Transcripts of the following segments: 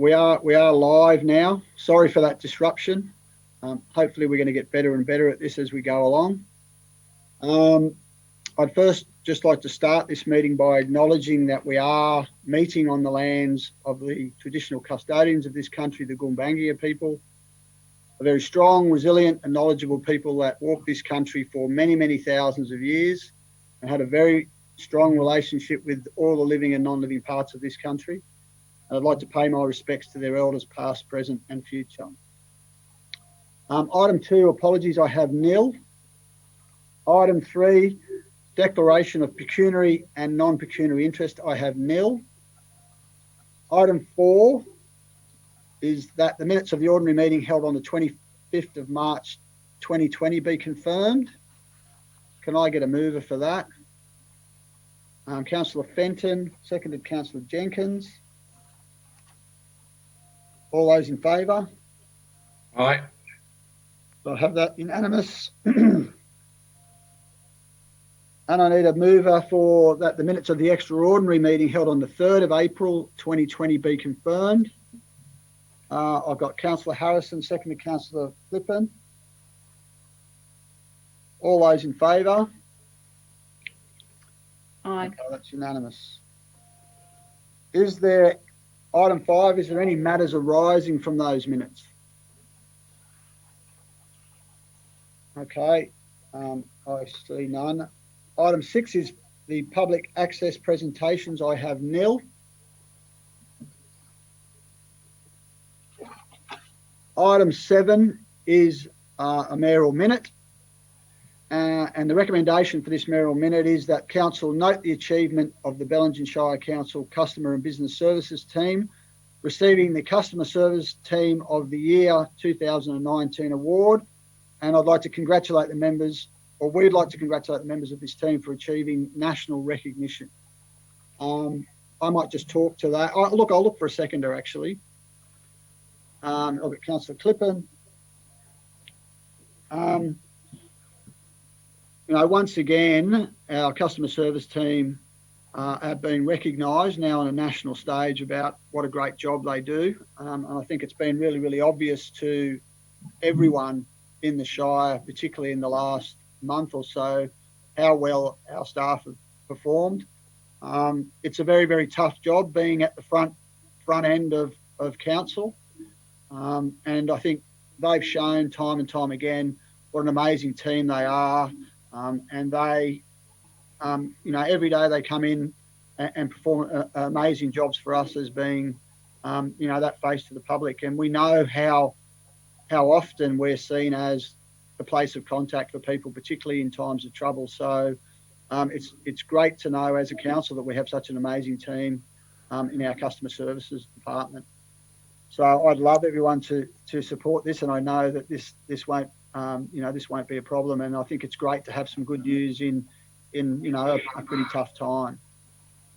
we are live now. Sorry for that disruption. Hopefully we're going to get better and better at this as we go along. I'd first just like to start this meeting by acknowledging that we are meeting on the lands of the traditional custodians of this country, the Gumbaynggirr people, a very strong, resilient and knowledgeable people that walked this country for many, many thousands of years and had a very strong relationship with all the living and non-living parts of this country. And I'd like to pay my respects to their elders past, present and future. Item 2, apologies, I have nil. Item 3, declaration of pecuniary and non-pecuniary interest, I have nil. Item 4 is that the minutes of the ordinary meeting held on the 25th of March 2020 be confirmed. Can I get a mover for that? Councillor Fenton, seconded Councillor Jenkins. All those in favour? Aye. So I have that unanimous. And I need a mover for that the minutes of the extraordinary meeting held on the 3rd of April 2020 be confirmed. I've got Councillor Harrison, seconded Councillor Flippin. All those in favour? Aye. Okay, that's unanimous. Is there, item 5, is there any matters arising from those minutes? Okay, I see none. Item 6 is the public access presentations. I have nil. Item 7 is a mayoral minute. And the recommendation for this mayoral minute is that council note the achievement of the Bellingen Shire Council Customer and Business Services team receiving the Customer Service Team of the Year 2019 award. And I'd like to congratulate the members, or we'd like to congratulate the members of this team for achieving national recognition. I might just talk to that. I'll look for a seconder actually. I'll get Councillor Clippen. You know, once again, our customer service team have been recognised now on a national stage about what a great job they do. And I think it's been really, really obvious to everyone in the Shire, particularly in the last month or so, how well our staff have performed. It's a very, very tough job being at the front end of council. And I think they've shown time and time again what an amazing team they are. And they, you know, every day they come in and perform amazing jobs for us as being, you know, that face to the public. And we know how often we're seen as the place of contact for people, particularly in times of trouble. So it's great to know as a council that we have such an amazing team in our customer services department. So I'd love everyone to support this, and I know that this won't you know, this won't be a problem. And I think it's great to have some good news in you know, a pretty tough time.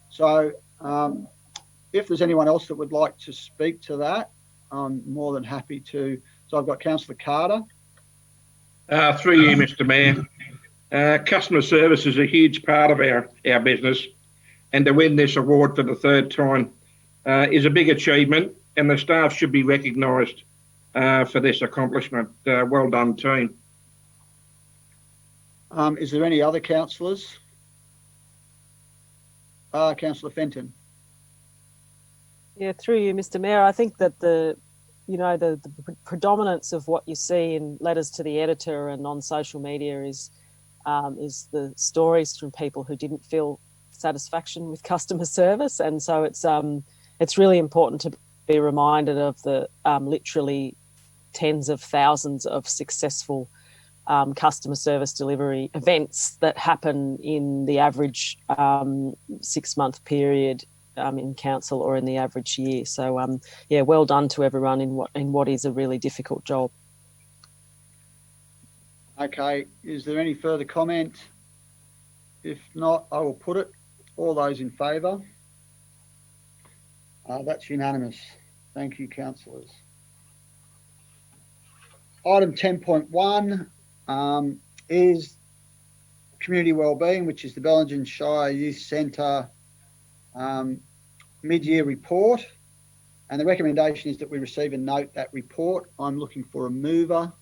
So if there's anyone else that would like to speak to that, I'm more than happy to. So I've got Councillor Carter. Through you, Mr. Mayor. Customer service is a huge part of our business, and to win this award for the 3rd time is a big achievement, and the staff should be recognised for this accomplishment. Well done, team. Is there any other councillors? Councillor Fenton. Yeah, through you, Mr. Mayor. I think that the predominance of what you see in letters to the editor and on social media is the stories from people who didn't feel satisfaction with customer service, and so it's really important to be reminded of the literally tens of thousands of successful customer service delivery events that happen in the average 6-month period in council or in the average year. So yeah, well done to everyone in what is a really difficult job. Okay, is there any further comment? If not, I will put it. All those in favour? That's unanimous. Thank you, councillors. Item 10.1 is community wellbeing, which is the Bellingen Shire Youth Centre mid-year report. And the recommendation is that we receive and note that report. I'm looking for a mover.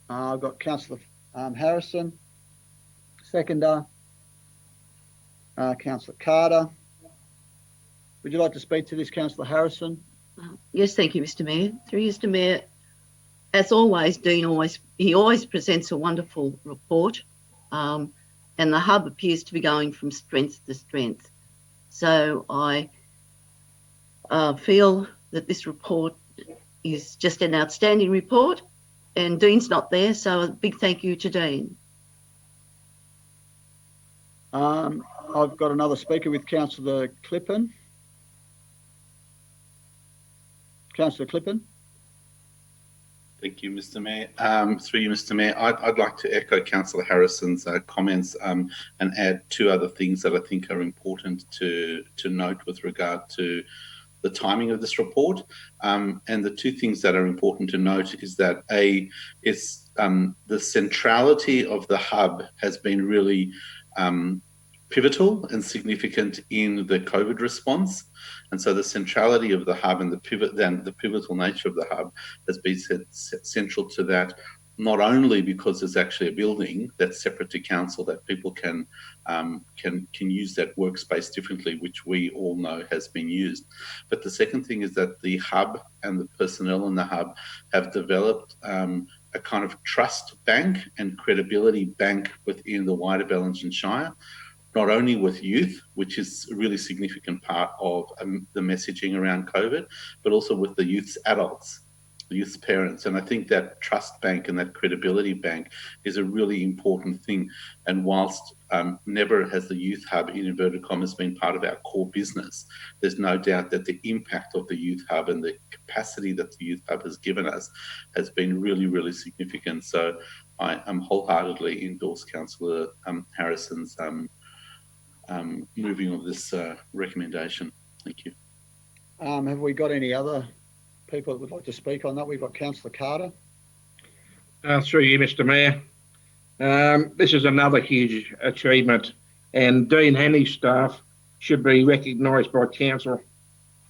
I've got Councillor Harrison, seconder, Councillor Carter. Would you like to speak to this, Councillor Harrison? Yes, thank you, Mr. Mayor. Through you, Mr. Mayor, as always, Dean always presents a wonderful report, and the hub appears to be going from strength to strength. So I feel that this report is just an outstanding report, and Dean's not there, so a big thank you to Dean. I've got another speaker with Councillor Clippen. Councillor Clippen. Thank you, Mr. Mayor. Through you, Mr. Mayor, I'd like to echo Councillor Harrison's comments and add two other things that I think are important to note with regard to the timing of this report. And the two things that are important to note is that the centrality of the hub has been really pivotal and significant in the COVID response. And so the centrality of the hub and the pivotal nature of the hub has been central to that, not only because there's actually a building that's separate to council that people can use that workspace differently, which we all know has been used. But the second thing is that the hub and the personnel in the hub have developed a kind of trust bank and credibility bank within the wider Bellingen Shire, not only with youth, which is a really significant part of the messaging around COVID, but also with the youth's adults, the youth's parents. And I think that trust bank and that credibility bank is a really important thing. And whilst never has the youth hub, in inverted commas, been part of our core business, there's no doubt that the impact of the youth hub and the capacity that the youth hub has given us has been really, really significant. So I wholeheartedly endorse Councillor Harrison's moving of this recommendation. Thank you. Have we got any other people that would like to speak on that? We've got Councillor Carter. Through you, Mr. Mayor. This is another huge achievement, and Dean and his staff should be recognised by council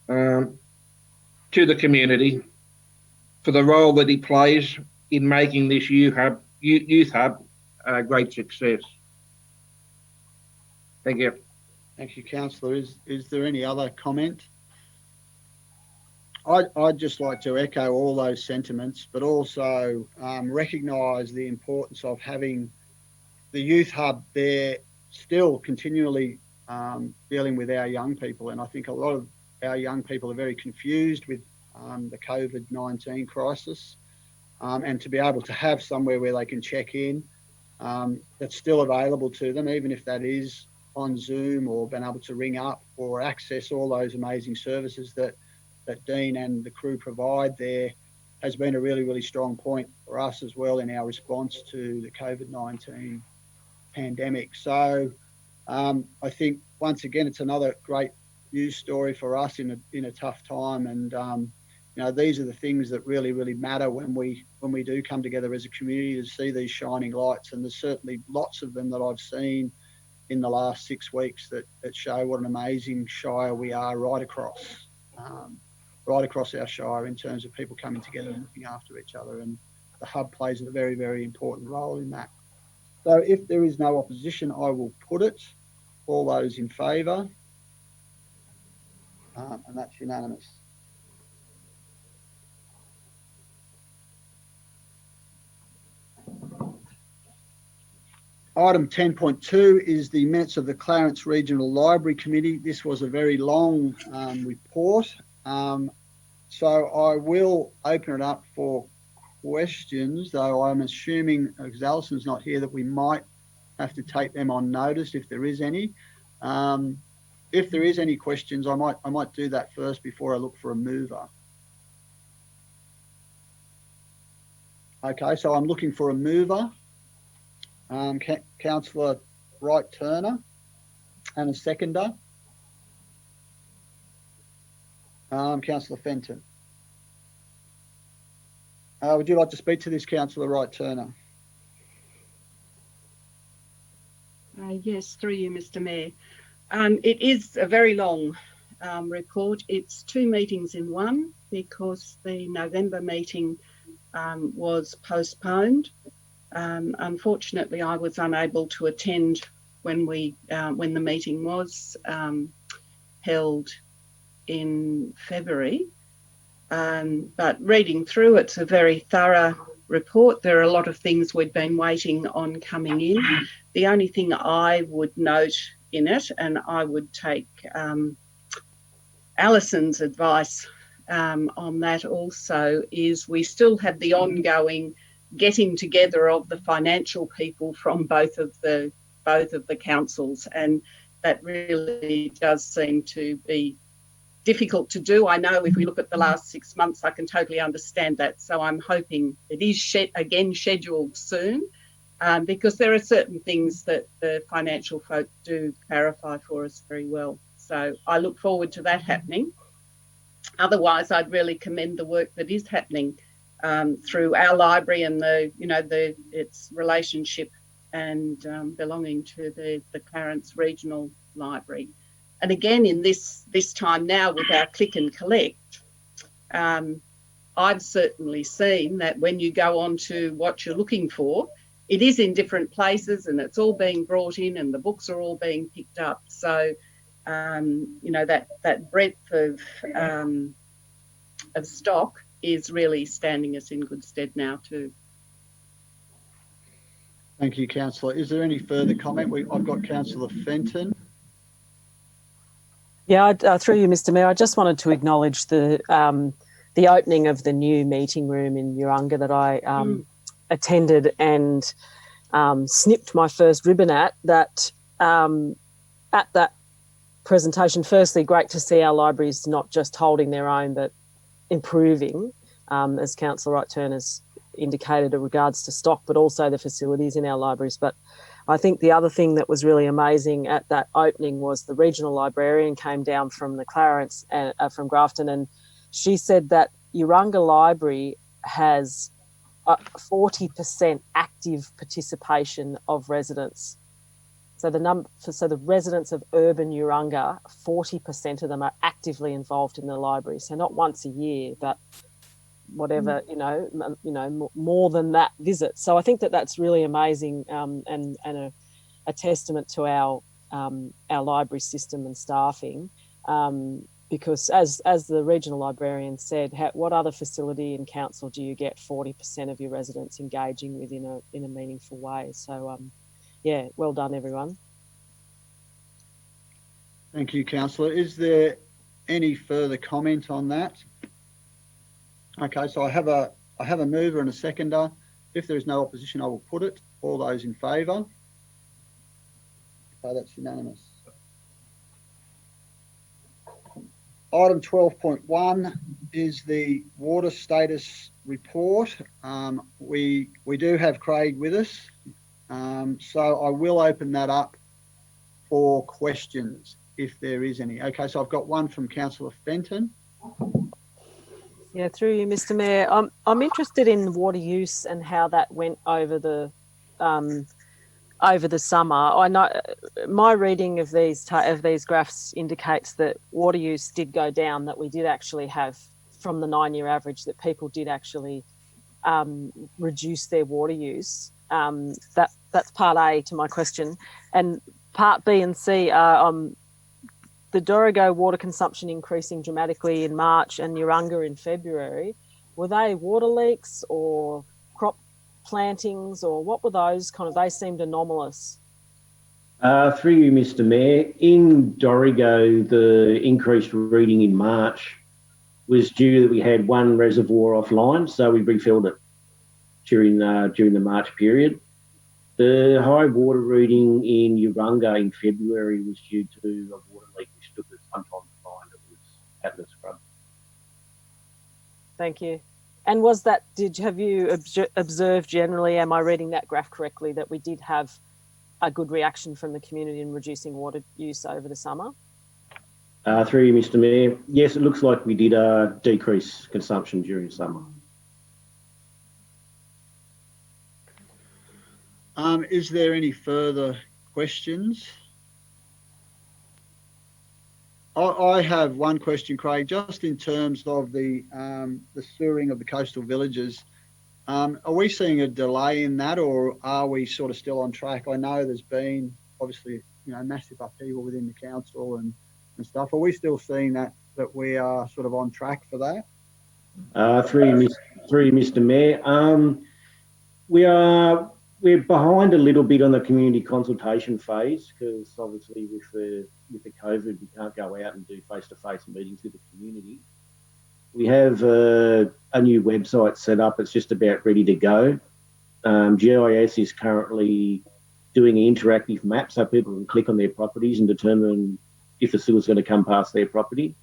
to the community for the role that he plays in making this youth hub a great success. Thank you. Thank you, Councillor. Is there any other comment? I'd just like to echo all those sentiments, but also recognise the importance of having the youth hub there, still continually dealing with our young people. And I think a lot of our young people are very confused with the COVID-19 crisis, and to be able to have somewhere where they can check in that's still available to them, even if that is on Zoom, or been able to ring up or access all those amazing services that Dean and the crew provide there, has been a really, really strong point for us as well in our response to the COVID-19 pandemic. So I think, once again, it's another great news story for us in a tough time. And these are the things that really, really matter when we do come together as a community to see these shining lights. And there's certainly lots of them that I've seen in the last 6 weeks that show what an amazing shire we are right across our shire, in terms of people coming together and looking after each other. And the hub plays a very, very important role in that. So if there is no opposition, I will put it. All those in favour? And that's unanimous. Item 10.2 is the minutes of the Clarence Regional Library Committee. This was a very long report. So I will open it up for questions, though I'm assuming, because Alison's not here, that we might have to take them on notice if there is any. If there is any questions, I might do that first before I look for a mover. Okay, so I'm looking for a mover. Councillor Wright Turner, and a seconder. Councillor Fenton. Would you like to speak to this, Councillor Wright Turner? Yes, through you, Mr. Mayor. It is a very long report. It's 2 meetings in one because the November meeting was postponed. Unfortunately, I was unable to attend when the meeting was held in February. But reading through, it's a very thorough report. There are a lot of things we'd been waiting on coming in. The only thing I would note in it, and I would take Alison's advice on that also, is we still have the ongoing getting together of the financial people from both of the councils, and that really does seem to be difficult to do. I know if we look at the last 6 months, I can totally understand that. So I'm hoping it is scheduled soon, because there are certain things that the financial folk do clarify for us very well. So I look forward to that happening. Otherwise, I'd really commend the work that is happening through our library and its relationship and belonging to the Clarence Regional Library. And again, in this time now with our click and collect, I've certainly seen that when you go on to what you're looking for, it is in different places and it's all being brought in and the books are all being picked up. So, that breadth of stock is really standing us in good stead now too. Thank you, Councillor. Is there any further comment? I've got Councillor Fenton. Yeah, through you, Mr. Mayor, I just wanted to acknowledge the opening of the new meeting room in Urunga that I attended and snipped my first ribbon at. That at that presentation, firstly, great to see our libraries not just holding their own but improving, as Councillor Wright-Turner has indicated in regards to stock, but also the facilities in our libraries. But I think the other thing that was really amazing at that opening was the regional librarian came down from the Clarence from Grafton, and she said that Urunga Library has 40% active participation of residents. So the residents of urban Urunga, 40% of them are actively involved in the library. So not once a year, but whatever, more than that visit. So I think that that's really amazing, and a testament to our library system and staffing, because as the regional librarian said, what other facility in council do you get 40% of your residents engaging with in a meaningful way? So well done, everyone. Thank you, Councillor. Is there any further comment on that? Okay, so I have a mover and a seconder. If there is no opposition, I will put it. All those in favour? Okay, that's unanimous. Item 12.1 is the water status report. We do have Craig with us, so I will open that up for questions if there is any. Okay, so I've got one from Councillor Fenton. Yeah, through you, Mr. Mayor. I'm interested in water use and how that went over the summer. I know my reading of these graphs indicates that water use did go down. That we did actually have, from the 9-year average, that people did actually reduce their water use. That's part A to my question, and part B and C are the Dorrigo water consumption increasing dramatically in March and Urunga in February. Were they water leaks or crop plantings, or what were those they seemed anomalous? Through you, Mr. Mayor, in Dorrigo, the increased reading in March was due that we had one reservoir offline, so we refilled it during the March period. The high water reading in Urunga in February was due to a water leak which took us some time to find. It was Atlas Scrub. Thank you. And was that, have you observed generally, am I reading that graph correctly, that we did have a good reaction from the community in reducing water use over the summer? Through you, Mr. Mayor, yes, it looks like we did decrease consumption during summer. Is there any further questions? I have one question, Craig, just in terms of the sewering of the coastal villages. Are we seeing a delay in that, or are we sort of still on track? I know there's been obviously, massive upheaval within the council and stuff. Are we still seeing that we are sort of on track for that? Through you, Mr. Mayor. We're behind a little bit on the community consultation phase because obviously with the COVID we can't go out and do face-to-face meetings with the community. We have a new website set up. It's just about ready to go. GIS is currently doing an interactive map so people can click on their properties and determine if the sewer's going to come past their property.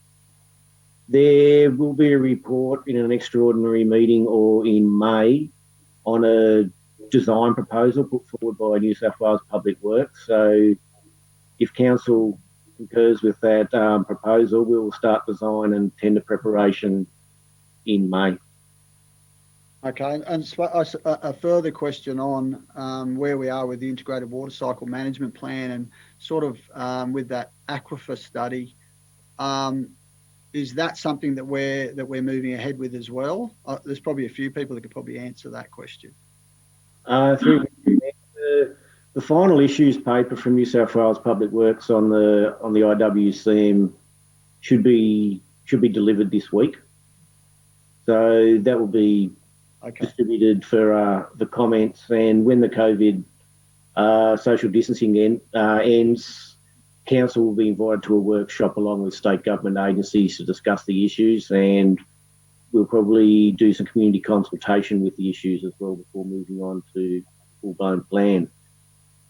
There will be a report in an extraordinary meeting or in May on a design proposal put forward by New South Wales Public Works. So if council concurs with that proposal, we will start design and tender preparation in May. Okay, and a further question on where we are with the integrated water cycle management plan and sort of with that Aquifer study. Is that something that we're moving ahead with as well? There's probably a few people that could probably answer that question. Through the final issues paper from New South Wales Public Works on the IWCM should be delivered this week. So that will be distributed for the comments, and when the COVID social distancing ends, council will be invited to a workshop along with state government agencies to discuss the issues, and we'll probably do some community consultation with the issues as well before moving on to full-blown plan.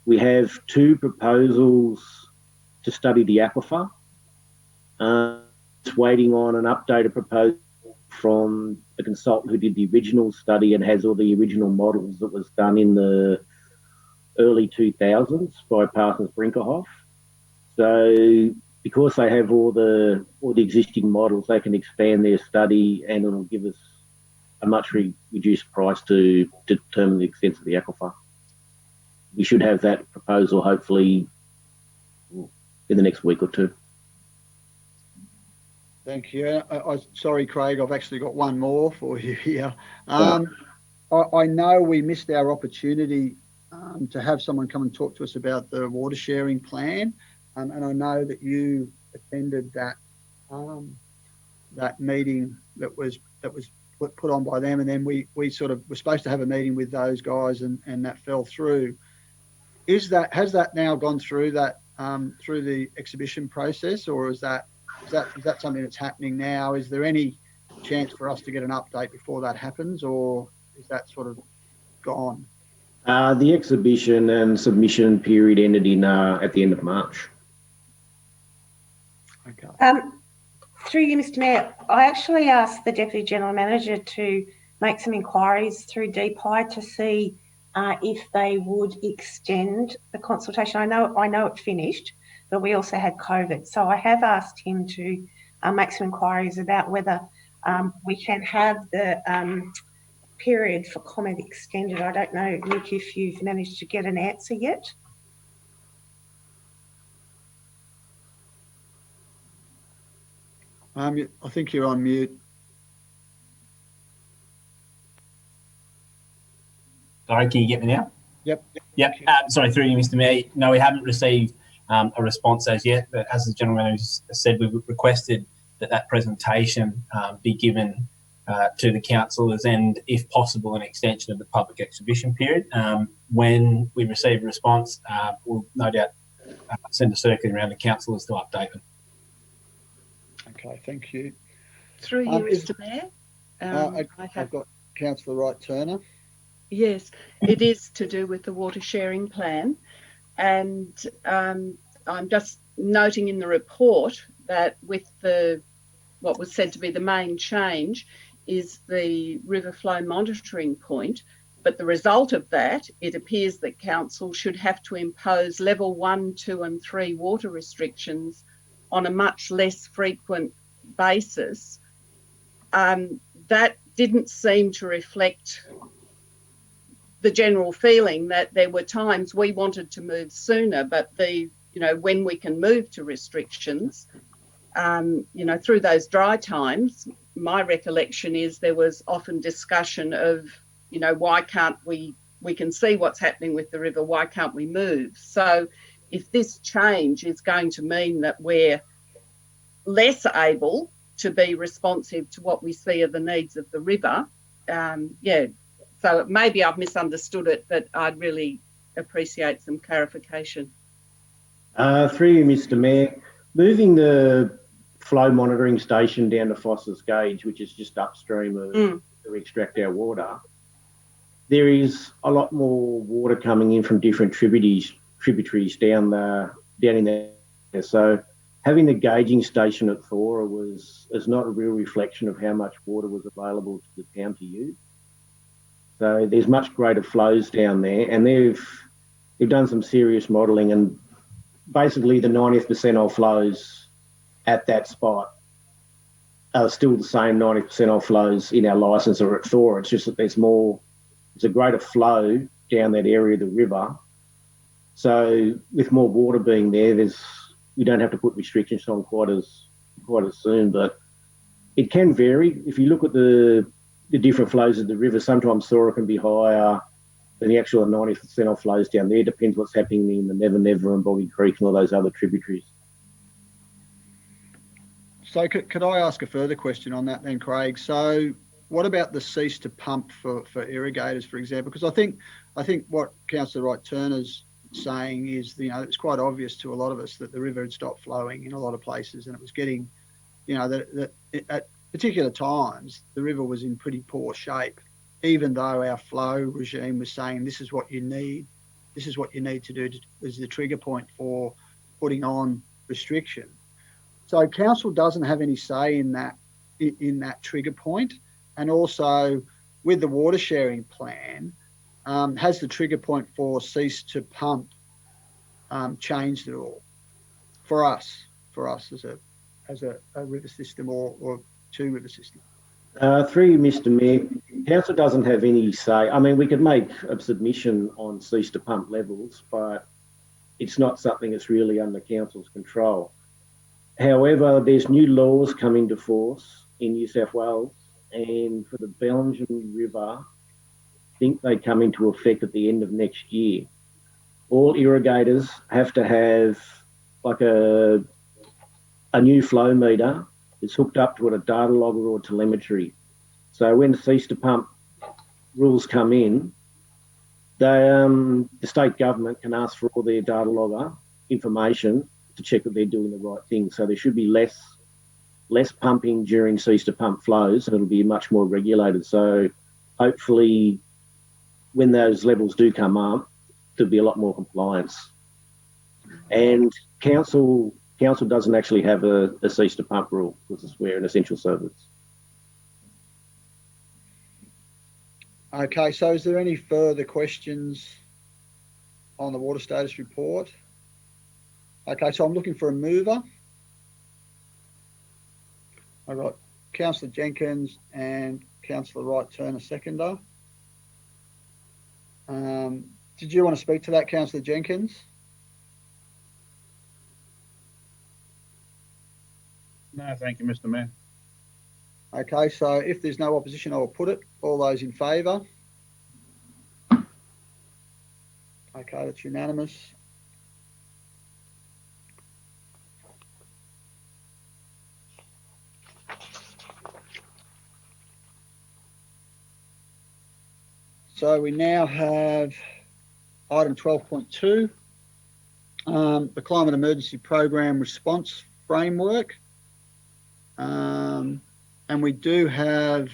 We have 2 proposals to study the aquifer. It's waiting on an updated proposal from the consultant who did the original study and has all the original models that was done in the early 2000s by Parsons Brinkerhoff. So because they have all the existing models, they can expand their study and it'll give us a much reduced price to determine the extent of the aquifer. We should have that proposal hopefully in the next week or 2. Thank you. Sorry, Craig, I've actually got one more for you here. I know we missed our opportunity to have someone come and talk to us about the water sharing plan, and I know that you attended that meeting that was put on by them, and then we sort of were supposed to have a meeting with those guys, and that fell through. Has that now gone through through the exhibition process, or is that something that's happening now? Is there any chance for us to get an update before that happens, or is that sort of gone? The exhibition and submission period ended at the end of March. Okay. Through you, Mr. Mayor, I actually asked the Deputy General Manager to make some inquiries through DPI to see if they would extend the consultation. I know it finished, but we also had COVID. So I have asked him to make some inquiries about whether we can have the period for comment extended. I don't know, Nick, if you've managed to get an answer yet. I think you're on mute. Sorry, can you get me now? Yep. Sorry, through you, Mr. Mayor. No, we haven't received a response as yet, but as the General Manager said, we've requested that presentation be given to the councillors and, if possible, an extension of the public exhibition period. When we receive a response, we'll no doubt send a circular around the councillors to update them. Okay, thank you. Through you, Mr. Mayor. I've got Councillor Wright-Turner. Yes, it is to do with the water sharing plan. And I'm just noting in the report that with what was said to be the main change is the river flow monitoring point. But the result of that, it appears that council should have to impose level 1, 2 and 3 water restrictions on a much less frequent basis. That didn't seem to reflect the general feeling that there were times we wanted to move sooner, but when we can move to restrictions, through those dry times, my recollection is there was often discussion of, why can't we can see what's happening with the river, why can't we move? So if this change is going to mean that we're less able to be responsive to what we see are the needs of the river, so maybe I've misunderstood it, but I'd really appreciate some clarification. Through you, Mr. Mayor, moving the flow monitoring station down to Foss's Gauge, which is just upstream of where we extract our water, there is a lot more water coming in from different tributaries down in there. So having the gauging station at Thora is not a real reflection of how much water was available to the town to use. So there's much greater flows down there, and they've done some serious modelling, and basically the 90th percentile flows at that spot are still the same 90th percentile flows in our licence or at Thora. It's just that there's a greater flow down that area of the river. So with more water being there, we don't have to put restrictions on quite as soon, but it can vary. If you look at the different flows of the river, sometimes Thora can be higher than the actual 90th percentile flows down there. Depends what's happening in the Never Never and Boggy Creek and all those other tributaries. So could I ask a further question on that then, Craig? So what about the cease to pump for irrigators, for example? Because I think what Councillor Wright-Turner's saying is, it's quite obvious to a lot of us that the river had stopped flowing in a lot of places, and it was getting, at particular times, the river was in pretty poor shape, even though our flow regime was saying this is what you need to do as the trigger point for putting on restriction. So council doesn't have any say in that trigger point, and also with the water sharing plan, has the trigger point for cease to pump changed at all for us as a river system or two river systems? Through you, Mr. Mayor, council doesn't have any say. I mean, we could make a submission on cease to pump levels, but it's not something that's really under council's control. However, there's new laws coming to force in New South Wales, and for the Belgian River, I think they come into effect at the end of next year. All irrigators have to have like a new flow meter that's hooked up to a data logger or telemetry. So when the cease to pump rules come in, the state government can ask for all their data logger information to check that they're doing the right thing. So there should be less pumping during cease to pump flows, and it'll be much more regulated. So hopefully when those levels do come up, there'll be a lot more compliance. And council doesn't actually have a cease to pump rule because we're an essential service. Okay, so is there any further questions on the water status report? Okay, so I'm looking for a mover. I've got Councillor Jenkins and Councillor Wright-Turner seconder. Did you want to speak to that, Councillor Jenkins? No, thank you, Mr. Mayor. Okay, so if there's no opposition, I will put it. All those in favour? Okay, that's unanimous. So we now have item 12.2, the Climate Emergency Program Response Framework. And we do have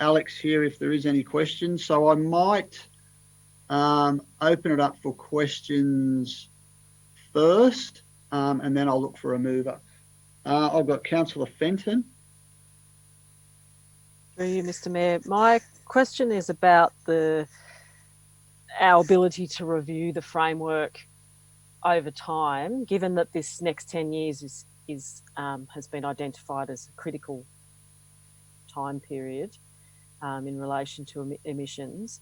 Alex here if there is any questions. So I might open it up for questions first, and then I'll look for a mover. I've got Councillor Fenton. Through you, Mr. Mayor. My question is about our ability to review the framework over time, given that this next 10 years has been identified as a critical time period in relation to emissions.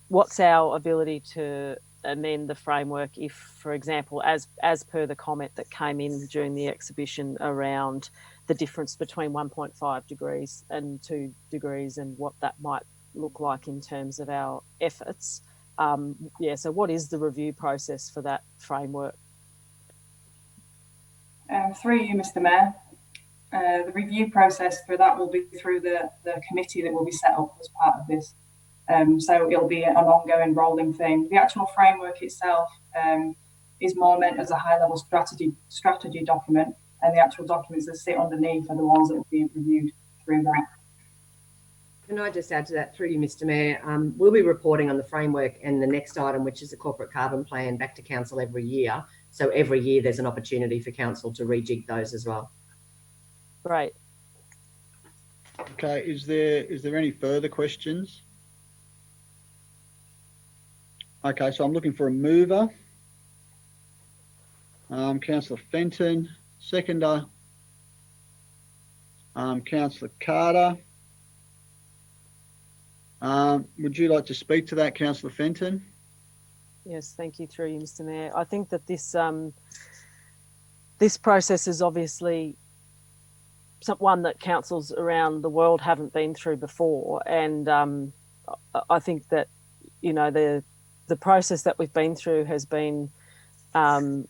What's our ability to amend the framework if, for example, as per the comment that came in during the exhibition around the difference between 1.5 degrees and 2 degrees and what that might look like in terms of our efforts. So what is the review process for that framework? Through you, Mr. Mayor. The review process for that will be through the committee that will be set up as part of this. So it'll be an ongoing rolling thing. The actual framework itself is more meant as a high-level strategy document, and the actual documents that sit underneath are the ones that will be reviewed through that. Can I just add to that, through you, Mr. Mayor? We'll be reporting on the framework and the next item, which is the corporate carbon plan, back to council every year. So every year there's an opportunity for council to rejig those as well. Great. Okay, is there any further questions? Okay, so I'm looking for a mover. Councillor Fenton, seconder. Councillor Carter. Would you like to speak to that, Councillor Fenton? Yes, thank you, through you, Mr. Mayor. I think that this process is obviously one that councils around the world haven't been through before, and I think that, you know, the process that we've been through has been, you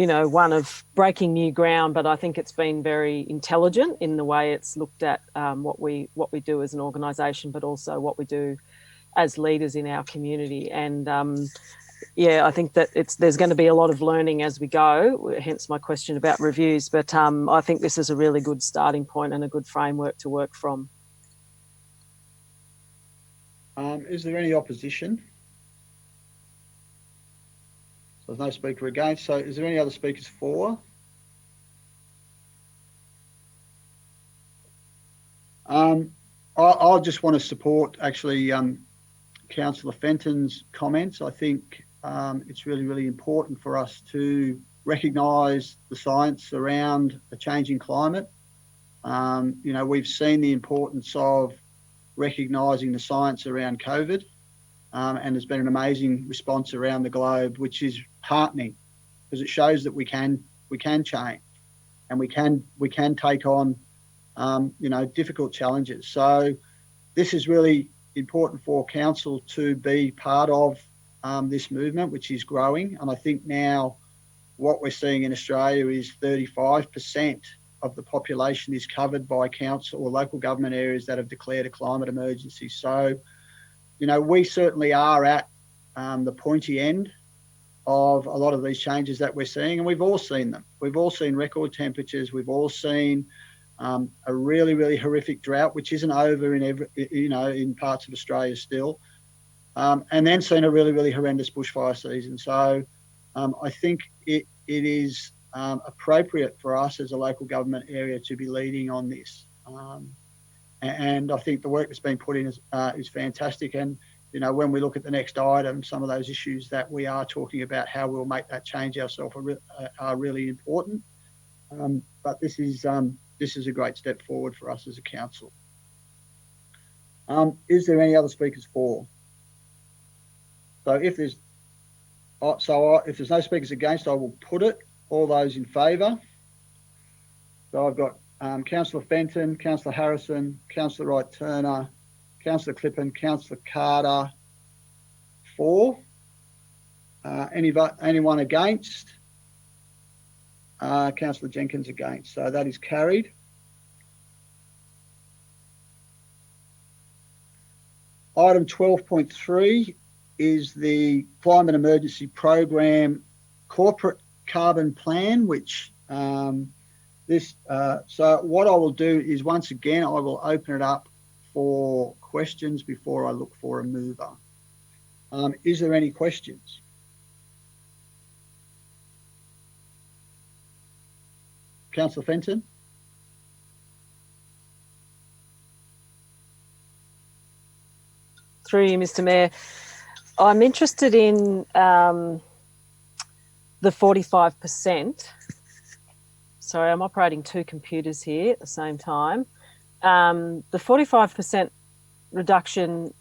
know, one of breaking new ground, but I think it's been very intelligent in the way it's looked at what we do as an organisation, but also what we do as leaders in our community. And I think that there's going to be a lot of learning as we go, hence my question about reviews. But I think this is a really good starting point and a good framework to work from. Is there any opposition? So there's no speaker against. So is there any other speakers for? I just want to support actually Councillor Fenton's comments. I think it's really, really important for us to recognise the science around a changing climate. You know, we've seen the importance of recognising the science around COVID, and there's been an amazing response around the globe, which is heartening because it shows that we can change and we can take on you know, difficult challenges. So this is really important for council to be part of this movement, which is growing. And I think now what we're seeing in Australia is 35% of the population is covered by council or local government areas that have declared a climate emergency. So, you know, we certainly are at the pointy end of a lot of these changes that we're seeing, and we've all seen them. We've all seen record temperatures. We've all seen a really, really horrific drought, which isn't over in parts of Australia still, and then seen a really, really horrendous bushfire season. So I think it is appropriate for us as a local government area to be leading on this. And I think the work that's been put in is fantastic. And, you know, when we look at the next item, some of those issues that we are talking about, how we'll make that change ourselves are really important. But this is a great step forward for us as a council. Is there any other speakers for? So if there's no speakers against, I will put it. All those in favour. So I've got Councillor Fenton, Councillor Harrison, Councillor Wright-Turner, Councillor Clippen, Councillor Carter for. Anyone against? Councillor Jenkins against. So that is carried. Item 12.3 is the Climate Emergency Program Corporate Carbon Plan, which so what I will do is, once again, I will open it up for questions before I look for a mover. Is there any questions? Councillor Fenton? Through you, Mr. Mayor. I'm interested in the 45%. Sorry, I'm operating two computers here at the same time. The 45% reduction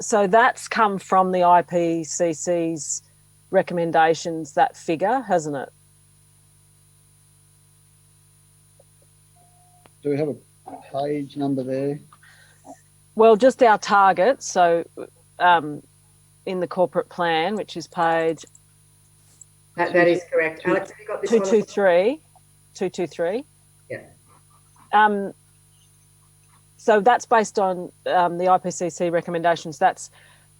So that's come from the IPCC's recommendations, that figure, hasn't it? Do we have a page number there? Well, just our target. So in the corporate plan, which is page... That is correct. Alex, have you got this 223. 223. Yeah. So that's based on the IPCC recommendations. That's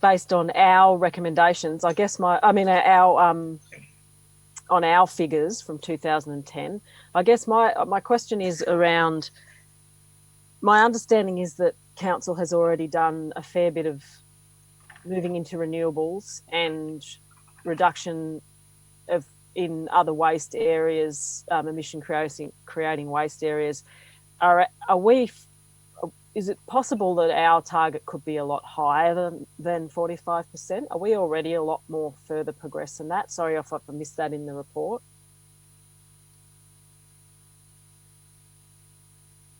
based on our recommendations. I guess on our figures from 2010. I guess my question is around, my understanding is that council has already done a fair bit of moving into renewables and reduction of in other waste areas, emission creating waste areas. Is it possible that our target could be a lot higher than 45%? Are we already a lot more further progressed than that? Sorry if I missed that in the report.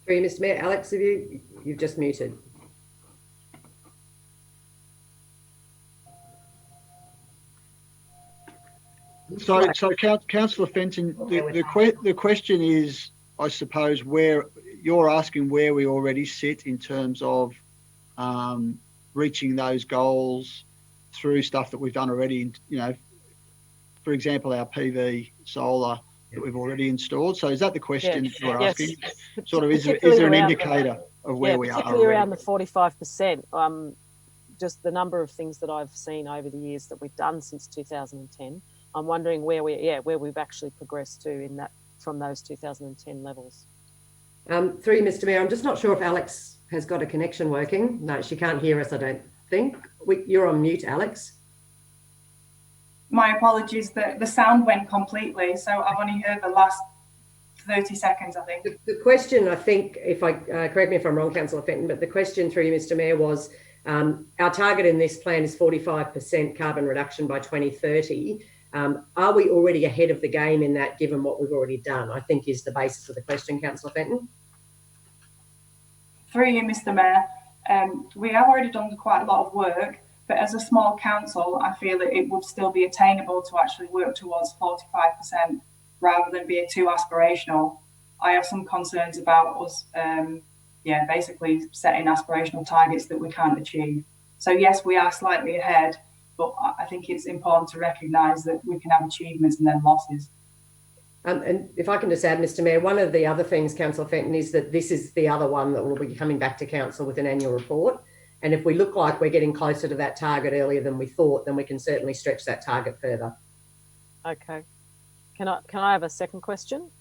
Through you, Mr. Mayor. Alex, you've just muted. So Councillor Fenton, the question is, I suppose, where you're asking where we already sit in terms of reaching those goals through stuff that we've done already. For example, our PV solar that we've already installed. So is that the question you're asking? Yes. Sort of, is there an indicator of where we are? Particularly around the 45%. Just the number of things that I've seen over the years that we've done since 2010. I'm wondering where we've actually progressed to in that from those 2010 levels. Through you, Mr. Mayor, I'm just not sure if Alex has got a connection working. No, she can't hear us, I don't think. You're on mute, Alex. My apologies, the sound went completely, so I've only heard the last 30 seconds, I think. The question, I think, if I correct me if I'm wrong, Councillor Fenton, but the question through you, Mr. Mayor, was our target in this plan is 45% carbon reduction by 2030. Are we already ahead of the game in that, given what we've already done? I think is the basis of the question, Councillor Fenton. Through you, Mr. Mayor, we have already done quite a lot of work, but as a small council, I feel that it would still be attainable to actually work towards 45% rather than be too aspirational. I have some concerns about us, basically setting aspirational targets that we can't achieve. So yes, we are slightly ahead, but I think it's important to recognise that we can have achievements and then losses. And if I can just add, Mr. Mayor, one of the other things, Councillor Fenton, is that this is the other one that will be coming back to council with an annual report. And if we look like we're getting closer to that target earlier than we thought, then we can certainly stretch that target further. Okay. Can I have a second question?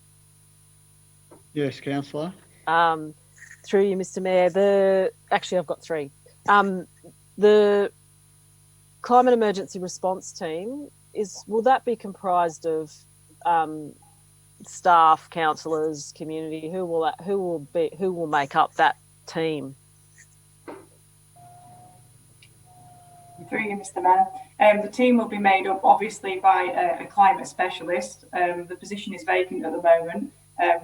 Yes, Councillor. Through you, Mr. Mayor. Actually, I've got three. The Climate Emergency Response Team, will that be comprised of staff, councillors, community? Who will make up that team? Through you, Mr. Mayor. The team will be made up, obviously, by a climate specialist. The position is vacant at the moment.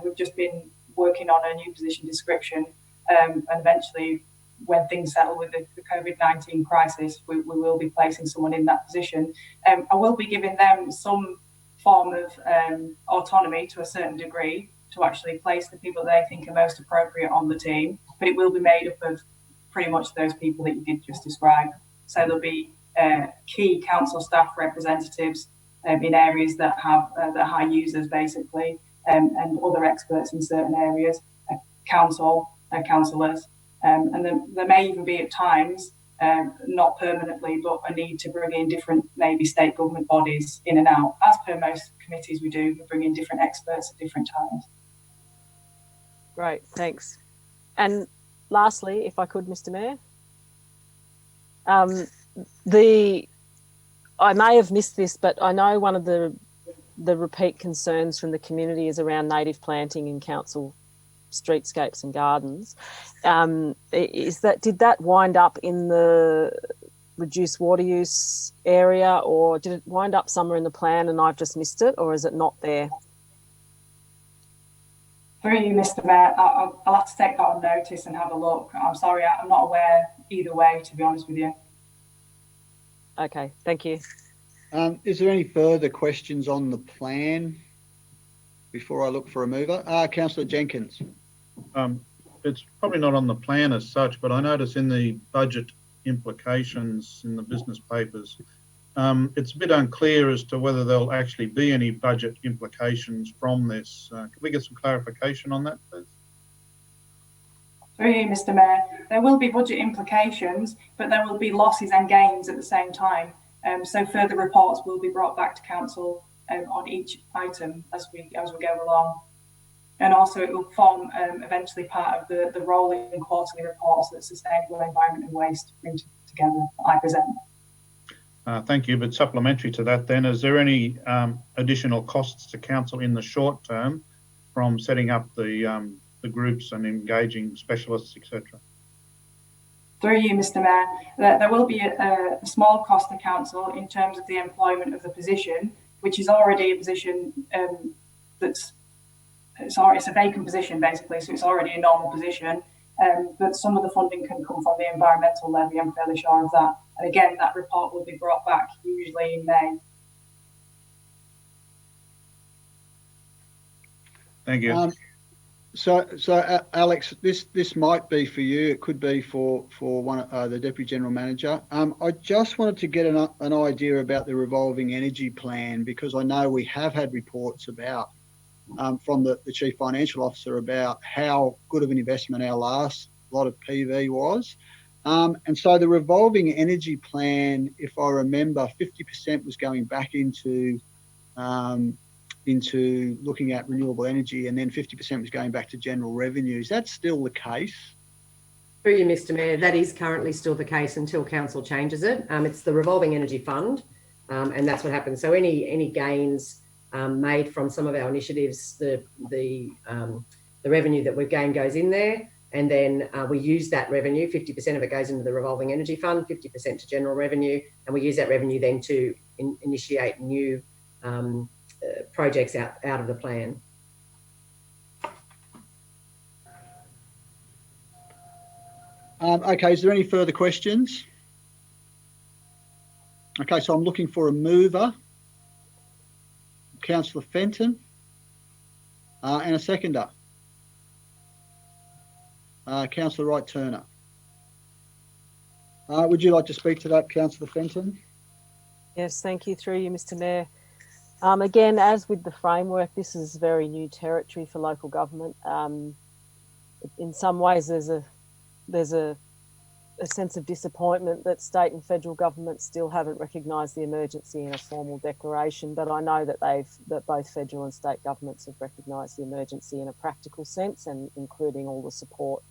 We've just been working on a new position description, and eventually, when things settle with the COVID-19 crisis, we will be placing someone in that position. I will be giving them some form of autonomy to a certain degree to actually place the people that they think are most appropriate on the team, but it will be made up of pretty much those people that you did just describe. So there'll be key council staff representatives in areas that have that high users, basically, and other experts in certain areas, councillors. And then there may even be at times, not permanently, but a need to bring in different, maybe state government bodies in and out. As per most committees we do, we bring in different experts at different times. Great, thanks. And lastly, if I could, Mr. Mayor, I may have missed this, but I know one of the repeat concerns from the community is around native planting in council streetscapes and gardens. Did that wind up in the reduced water use area, or did it wind up somewhere in the plan and I've just missed it, or is it not there? Through you, Mr. Mayor, I'll have to take that on notice and have a look. I'm sorry, I'm not aware either way, to be honest with you. Okay, thank you. Is there any further questions on the plan before I look for a mover? Councillor Jenkins. It's probably not on the plan as such, but I notice in the budget implications in the business papers, it's a bit unclear as to whether there'll actually be any budget implications from this. Can we get some clarification on that, please? Through you, Mr. Mayor, there will be budget implications, but there will be losses and gains at the same time. So further reports will be brought back to council on each item as we go along. And also it will form eventually part of the rolling quarterly reports that Sustainable Environment and Waste bring together that I present. Thank you. But supplementary to that then, is there any additional costs to council in the short term from setting up the groups and engaging specialists, etc.? Through you, Mr. Mayor, there will be a small cost to council in terms of the employment of the position, which is already a position it's a vacant position basically, so it's already a normal position. But some of the funding can come from the environmental levy, I'm fairly sure of that. And again, that report will be brought back usually in May. Thank you. So Alex, this might be for you. It could be for one the Deputy General Manager. I just wanted to get an idea about the revolving energy plan, because I know we have had reports about from the Chief Financial Officer about how good of an investment our last lot of PV was. And so the revolving energy plan, if I remember, 50% was going back into looking at renewable energy, and then 50% was going back to general revenue. Is that still the case? Through you, Mr. Mayor, that is currently still the case until council changes it. It's the revolving energy fund, and that's what happens. So any gains made from some of our initiatives, the revenue that we've gained goes in there, and then we use that revenue. 50% of it goes into the revolving energy fund, 50% to general revenue, and we use that revenue then to initiate new projects out of the plan. Okay, is there any further questions? Okay, so I'm looking for a mover. Councillor Fenton, and a seconder. Councillor Wright-Turner. Would you like to speak to that, Councillor Fenton? Yes, thank you. Through you, Mr. Mayor. Again, as with the framework, this is very new territory for local government. In some ways, there's a sense of disappointment that state and federal governments still haven't recognised the emergency in a formal declaration. But I know that both federal and state governments have recognised the emergency in a practical sense, and including all the support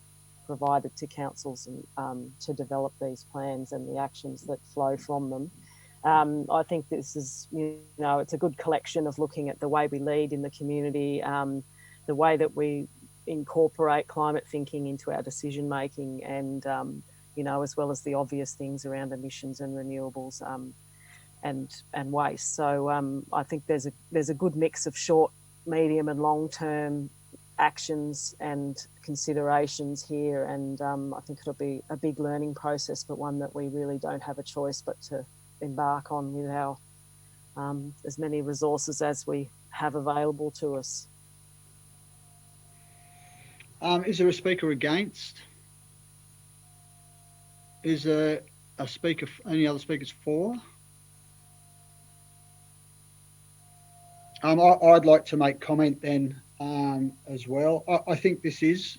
provided to councils and to develop these plans and the actions that flow from them. I think this is, it's a good collection of looking at the way we lead in the community, the way that we incorporate climate thinking into our decision making, and as well as the obvious things around emissions and renewables and waste. So I think there's a good mix of short, medium, and long term actions and considerations here, and I think it'll be a big learning process, but one that we really don't have a choice but to embark on with our as many resources as we have available to us. Is there a speaker against? Is there a speaker? Any other speakers for? I'd like to make comment then as well. I think this is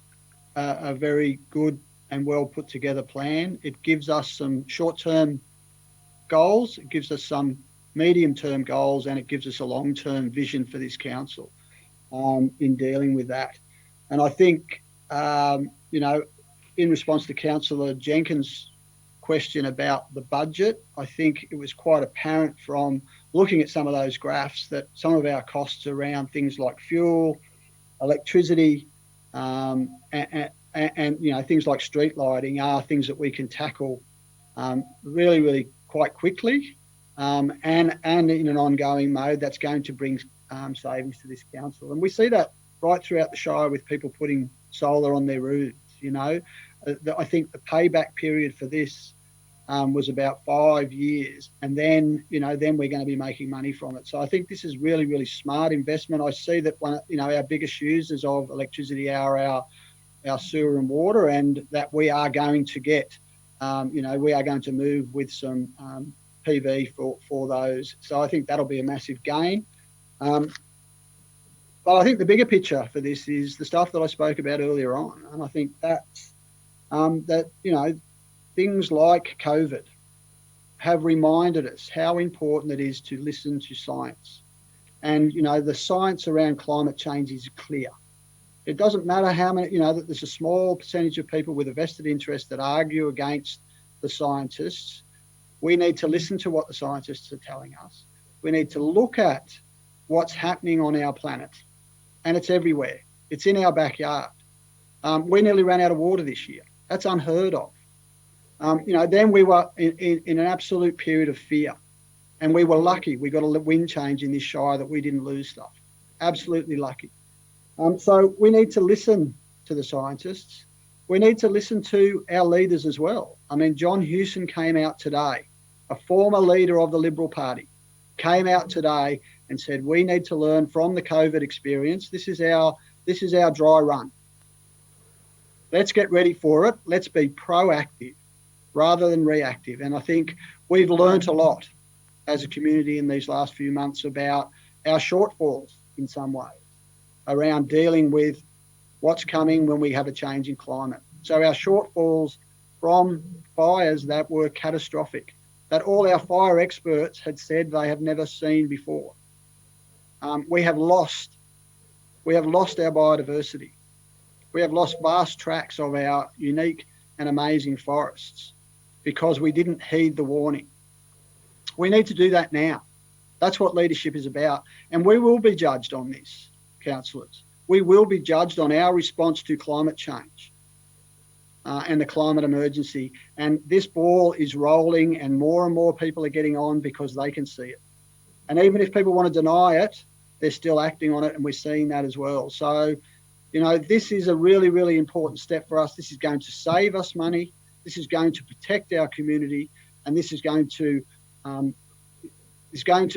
a very good and well put together plan. It gives us some short-term goals, it gives us some medium-term goals, and it gives us a long-term vision for this council in dealing with that. And I think, in response to Councillor Jenkins' question about the budget, I think it was quite apparent from looking at some of those graphs that some of our costs around things like fuel, electricity, and things like street lighting are things that we can tackle really, really quite quickly, and in an ongoing mode that's going to bring savings to this council. And we see that right throughout the Shire with people putting solar on their roofs. I think the payback period for this was about 5 years, and then then we're going to be making money from it. So I think this is really, really smart investment. I see that our biggest users of electricity are our sewer and water, and that we are going to get, we are going to move with some PV for those. So I think that'll be a massive gain. But I think the bigger picture for this is the stuff that I spoke about earlier on, and I think that's things like COVID have reminded us how important it is to listen to science. And, the science around climate change is clear. It doesn't matter how many, that there's a small percentage of people with a vested interest that argue against the scientists. We need to listen to what the scientists are telling us. We need to look at what's happening on our planet. And it's everywhere. It's in our backyard. We nearly ran out of water this year. That's unheard of. Then we were in an absolute period of fear. And we were lucky. We got a wind change in this shire that we didn't lose stuff. Absolutely lucky. So we need to listen to the scientists. We need to listen to our leaders as well. I mean, John Hewson came out today, a former leader of the Liberal Party, came out today and said, we need to learn from the COVID experience. This is our dry run. Let's get ready for it. Let's be proactive rather than reactive. And I think we've learnt a lot as a community in these last few months about our shortfalls in some ways around dealing with what's coming when we have a change in climate. So our shortfalls from fires that were catastrophic, that all our fire experts had said they have never seen before. We have lost our biodiversity. We have lost vast tracts of our unique and amazing forests because we didn't heed the warning. We need to do that now. That's what leadership is about. And we will be judged on this, councillors. We will be judged on our response to climate change and the climate emergency. And this ball is rolling and more people are getting on because they can see it. And even if people want to deny it, they're still acting on it, and we're seeing that as well. So, this is a really, really important step for us. This is going to save us money. This is going to protect our community, and this is going to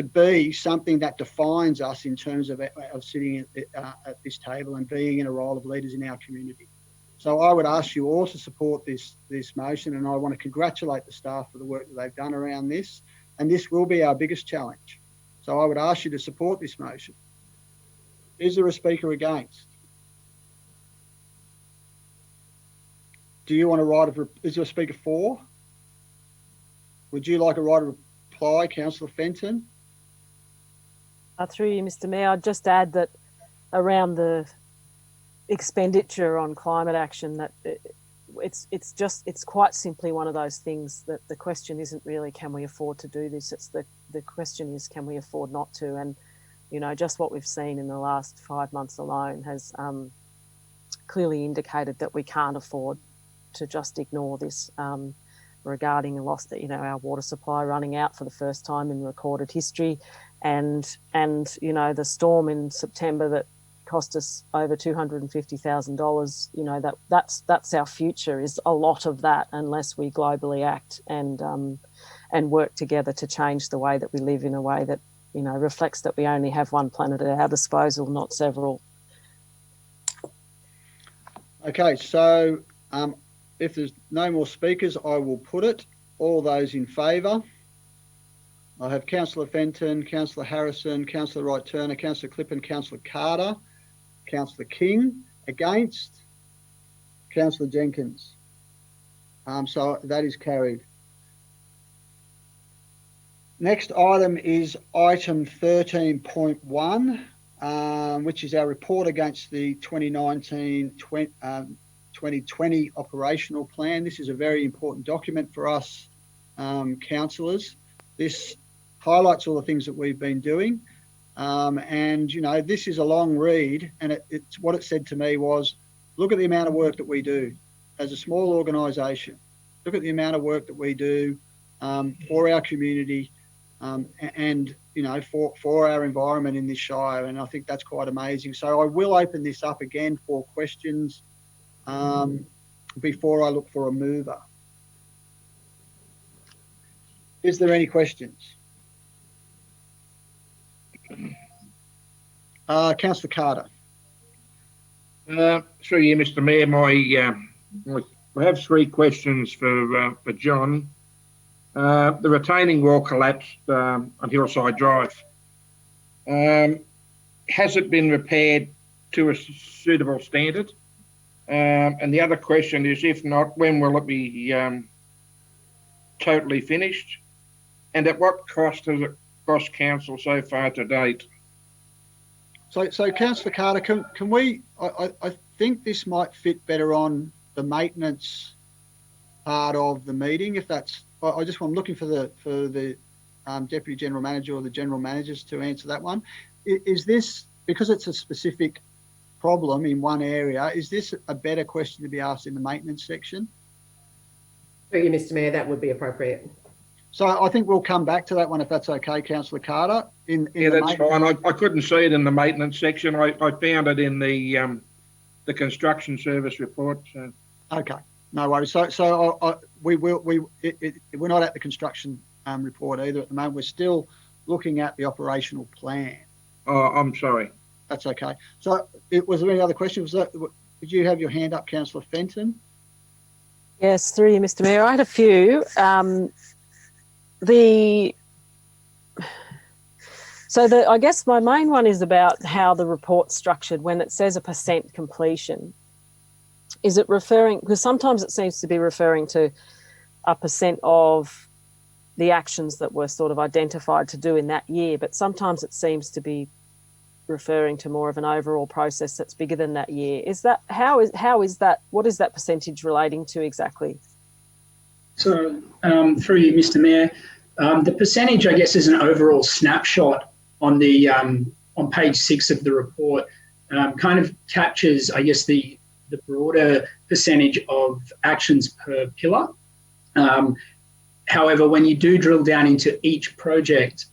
be something that defines us in terms of sitting at this table and being in a role of leaders in our community. So I would ask you all to support this motion, and I want to congratulate the staff for the work that they've done around this, and this will be our biggest challenge. So I would ask you to support this motion. Is there a speaker against? Do you want to write is there a speaker for? Would you like to write a reply, Councillor Fenton? Through you, Mr. Mayor, I'd just add that around the expenditure on climate action, that it's quite simply one of those things that the question isn't really can we afford to do this. It's the question is can we afford not to, and just what we've seen in the last 5 months alone has clearly indicated that we can't afford to just ignore this regarding a loss that our water supply running out for the first time in recorded history, and the storm in September that cost us over $250,000. That's our future, is a lot of that, unless we globally act and work together to change the way that we live in a way that reflects that we only have one planet at our disposal, not several. Okay, so if there's no more speakers, I will put it. All those in favour? I have Councillor Fenton, Councillor Harrison, Councillor Wright-Turner, Councillor Clippen, Councillor Carter, Councillor King. Against? Councillor Jenkins. So that is carried. Next item is item 13.1, which is our report against the 2019-2020 operational plan. This is a very important document for us, councillors. This highlights all the things that we've been doing. And this is a long read, and it's what it said to me was, look at the amount of work that we do as a small organisation. Look at the amount of work that we do for our community and for our environment in this shire, and I think that's quite amazing. So I will open this up again for questions before I look for a mover. Is there any questions? Councillor Carter. Through you, Mr. Mayor, I have three questions for John. The retaining wall collapsed on Hillside Drive. Has it been repaired to a suitable standard? And the other question is, if not, when will it be totally finished? And at what cost has it cost council so far to date? So Councillor Carter, can we? I think this might fit better on the maintenance part of the meeting. If that's, I'm looking for the Deputy General Manager or the General Managers to answer that one. Is this, because it's a specific problem in one area, is this a better question to be asked in the maintenance section? Through you, Mr. Mayor, that would be appropriate. So I think we'll come back to that one if that's okay, Councillor Carter. Yeah, that's fine. I couldn't see it in the maintenance section. I found it in the construction service report. So. Okay, no worries. So we're not at the construction report either at the moment. We're still looking at the operational plan. Oh, I'm sorry. That's okay. So was there any other questions? Did you have your hand up, Councillor Fenton? Yes, through you, Mr. Mayor. I had a few. I guess my main one is about how the report's structured when it says a % completion. Is it referring, because sometimes it seems to be referring to a % of the actions that were sort of identified to do in that year, but sometimes it seems to be referring to more of an overall process that's bigger than that year. Is that, how is that, what is that percentage relating to exactly? So through you, Mr. Mayor, the percentage, I guess, is an overall snapshot on the on page 6 of the report. Kind of captures, I guess, the broader percentage of actions per pillar. However, when you do drill down into each project,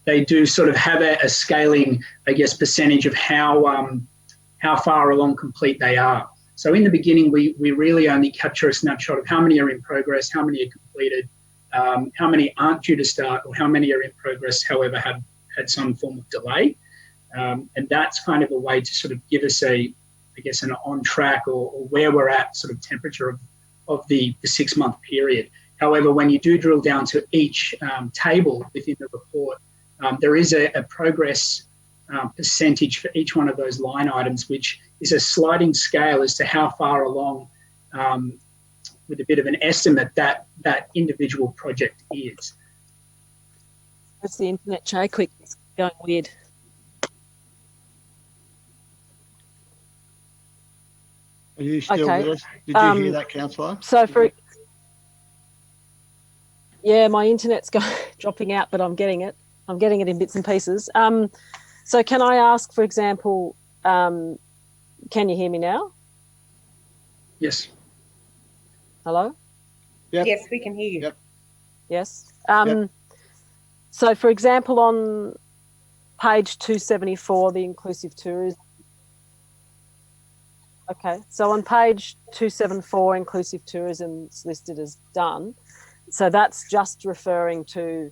they do sort of have a scaling, I guess, percentage of how far along complete they are. So in the beginning, we really only capture a snapshot of how many are in progress, how many are completed, how many aren't due to start, or how many are in progress, however, have had some form of delay. And that's kind of a way to sort of give us an on track or where we're at sort of temperature of the 6-month period. However, when you do drill down to each table within the report, there is a progress percentage for each one of those line items, which is a sliding scale as to how far along, with a bit of an estimate, that individual project is. That's the internet, Jay. Quick, it's going weird. Are you still with us? Did you hear that, Councillor? So yeah, my internet's dropping out, but I'm getting it. I'm getting it in bits and pieces. So can I ask, for example, can you hear me now? Yes. Hello? Yep. Yes, we can hear you. Yep. Yes. Yep. So, for example, on page 274, the inclusive tourism. Okay. So on page 274, inclusive tourism is listed as done. So that's just referring to,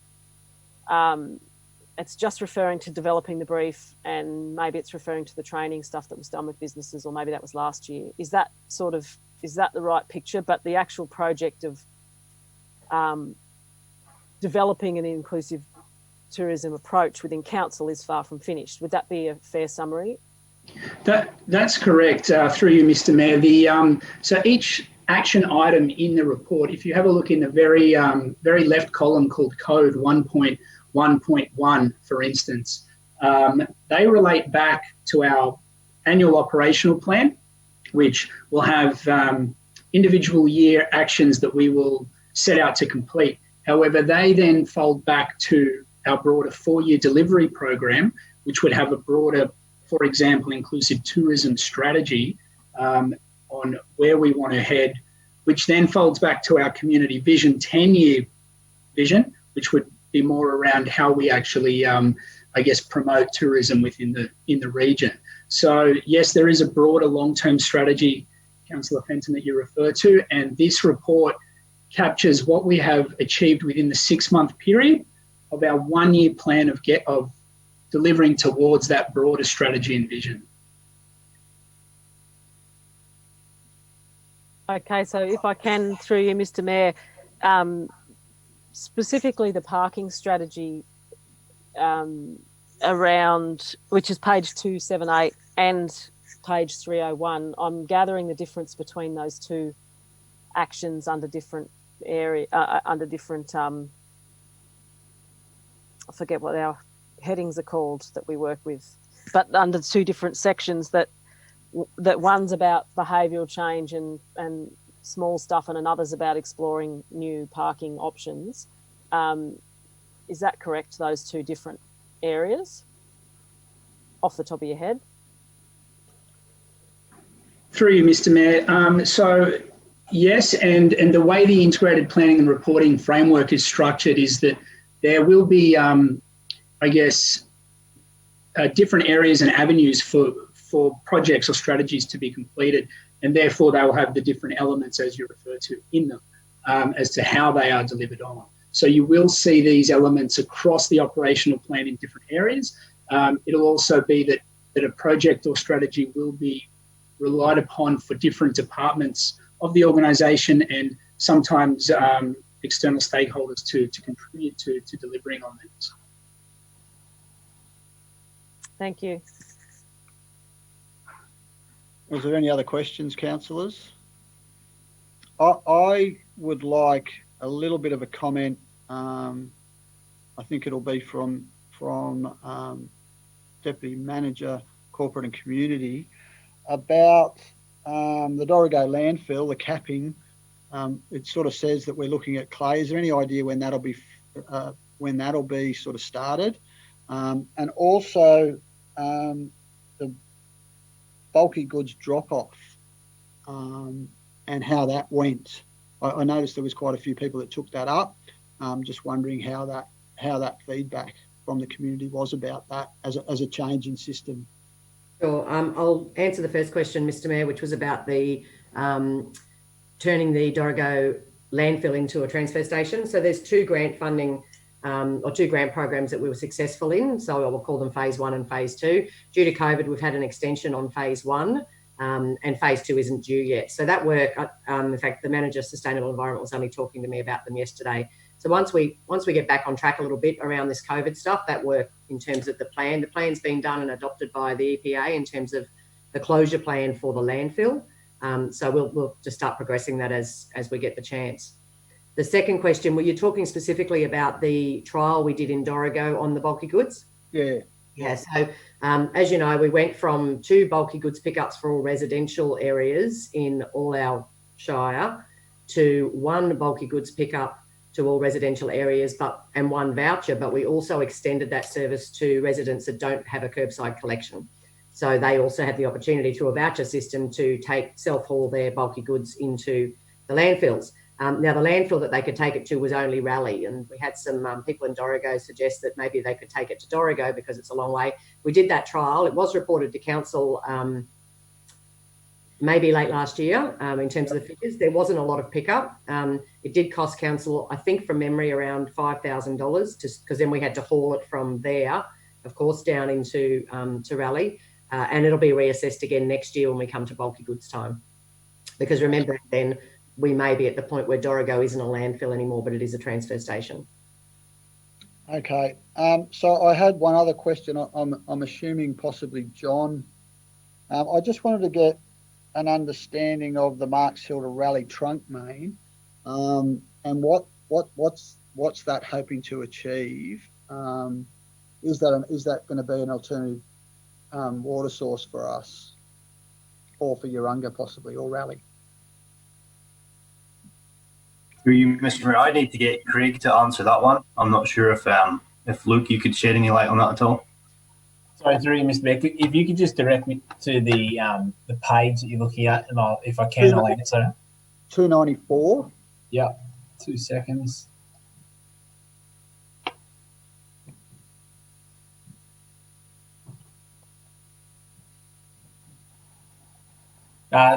it's just referring to developing the brief, and maybe it's referring to the training stuff that was done with businesses, or maybe that was last year. Is that the right picture? But the actual project of developing an inclusive tourism approach within council is far from finished. Would that be a fair summary? That's correct. Through you, Mr. Mayor. So each action item in the report, if you have a look in the very left column called Code 1.1.1, for instance, they relate back to our annual operational plan, which will have individual year actions that we will set out to complete. However, they then fold back to our broader 4-year delivery program, which would have a broader, for example, inclusive tourism strategy on where we want to head, which then folds back to our community vision 10-year vision, which would be more around how we actually, promote tourism within the region. So yes, there is a broader long-term strategy, Councillor Fenton, that you refer to, and this report captures what we have achieved within the 6-month period of our 1-year plan of delivering towards that broader strategy and vision. Okay, so if I can, through you, Mr. Mayor, specifically the parking strategy around, which is page 278 and page 301, I'm gathering the difference between those two actions under different I forget what our headings are called that we work with, but under two different sections that one's about behavioural change and small stuff, and another's about exploring new parking options. Is that correct, those two different areas off the top of your head? Through you, Mr. Mayor. So yes, and the way the integrated planning and reporting framework is structured is that there will be, I guess, different areas and avenues for projects or strategies to be completed, and therefore they will have the different elements, as you refer to, in them as to how they are delivered on. So you will see these elements across the operational plan in different areas. It'll also be that a project or strategy will be relied upon for different departments of the organisation and sometimes external stakeholders to contribute to delivering on these. Thank you. Was there any other questions, councillors? I would like a little bit of a comment. I think it'll be from Deputy Manager, Corporate and Community, about the Dorrigo landfill, the capping. It sort of says that we're looking at clay. Is there any idea when that'll be sort of started? And also the bulky goods drop-off and how that went. I noticed there was quite a few people that took that up. Just wondering how that feedback from the community was about that as a change in system. Sure. I'll answer the first question, Mr. Mayor, which was about the turning the Dorrigo landfill into a transfer station. So there's two grant funding or two grant programs that we were successful in. So I will call them phase 1 and phase 2. Due to COVID, we've had an extension on phase 1 and phase 2 isn't due yet. So that work, in fact, the Manager of Sustainable Environment was only talking to me about them yesterday. So once we get back on track a little bit around this COVID stuff, that work in terms of the plan's been done and adopted by the EPA in terms of the closure plan for the landfill. So we'll just start progressing that as we get the chance. The second question, were you talking specifically about the trial we did in Dorrigo on the bulky goods? Yeah. Yeah, so as you know, we went from 2 bulky goods pickups for all residential areas in all our shire to 1 bulky goods pickup to all residential areas and 1 voucher, but we also extended that service to residents that don't have a curbside collection. So they also had the opportunity through a voucher system to self-haul their bulky goods into the landfills. Now, the landfill that they could take it to was only Raleigh, and we had some people in Dorrigo suggest that maybe they could take it to Dorrigo because it's a long way. We did that trial. It was reported to council maybe late last year in terms of the figures. There wasn't a lot of pickup. It did cost council, I think from memory, around $5,000 because then we had to haul it from there, of course, down into to Raleigh. And it'll be reassessed again next year when we come to bulky goods time. Because remember, then we may be at the point where Dorrigo isn't a landfill anymore, but it is a transfer station. Okay. So I had one other question. I'm assuming possibly John. I just wanted to get an understanding of the Marks Hill to Raleigh trunk main, and what's that hoping to achieve? Is that going to be an alternative water source for us, or for Urunga possibly, or Raleigh? Through you, Mr. Mayor, I need to get Craig to answer that one. I'm not sure if Luke, you could shed any light on that at all. Sorry, through you, Mr. Mayor, if you could just direct me to the page that you're looking at, and if I can, I'll answer. 294. Yeah, 2 seconds.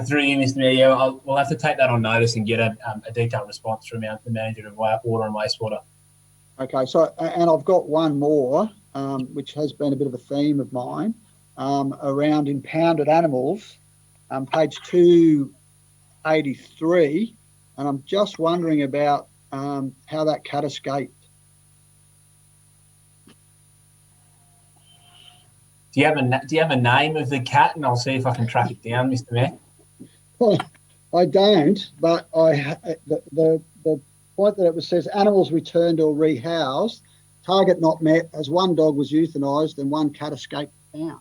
Through you, Mr. Mayor, yeah, we'll have to take that on notice and get a detailed response from the manager of water and wastewater. Okay, so, and I've got one more, which has been a bit of a theme of mine, around impounded animals, page 283, and I'm just wondering about how that cat escaped. Do you have a name of the cat, and I'll see if I can track it down, Mr. Mayor? Well, I don't, but the point that it says animals returned or rehoused, target not met, as one dog was euthanised and one cat escaped the pound.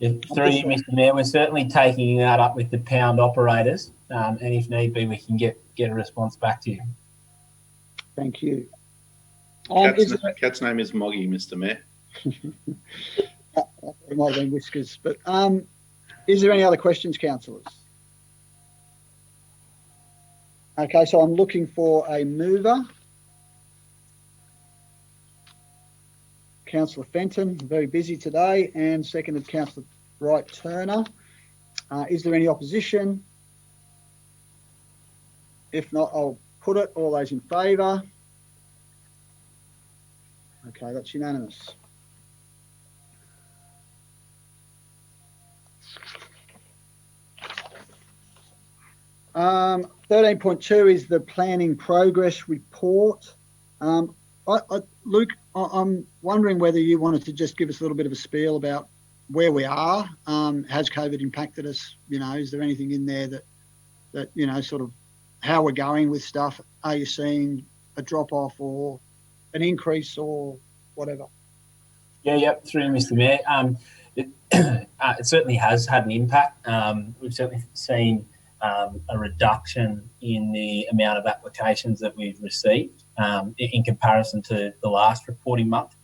Yeah, through you, Mr. Mayor, we're certainly taking that up with the pound operators, and if need be, we can get a response back to you. Thank you. Cat's name is Moggy, Mr. Mayor. It might have been Whiskers, but is there any other questions, councillors? Okay, so I'm looking for a mover. Councillor Fenton, very busy today, and seconded Councillor Wright Turner. Is there any opposition? If not, I'll put it. All those in favour? Okay, that's unanimous. Um, 13.2 is the planning progress report. Luke, I'm wondering whether you wanted to just give us a little bit of a spiel about where we are. Has COVID impacted us? You know, is there anything in there that you know, sort of how we're going with stuff? Are you seeing a drop off or an increase or whatever? Yeah, through Mr. Mayor. It certainly has had an impact. We've certainly seen a reduction in the amount of applications that we've received in comparison to the last reporting month.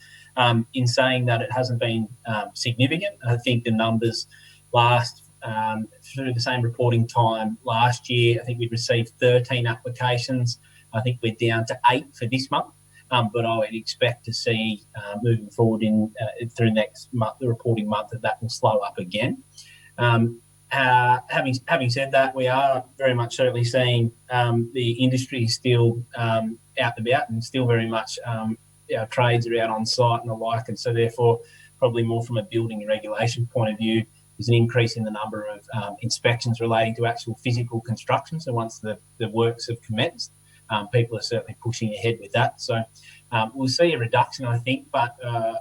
In saying that, it hasn't been significant. I think the numbers through the same reporting time last year, I think we'd received 13 applications. I think we're down to 8 for this month. But I would expect to see moving forward through next month, the reporting month, that will slow up again. Having said that, we are very much certainly seeing the industry still out and about, and still very much our trades are out on site and the like, and so therefore probably more from a building and regulation point of view, there's an increase in the number of inspections relating to actual physical construction. So once the works have commenced, people are certainly pushing ahead with that. So we'll see a reduction, I think, but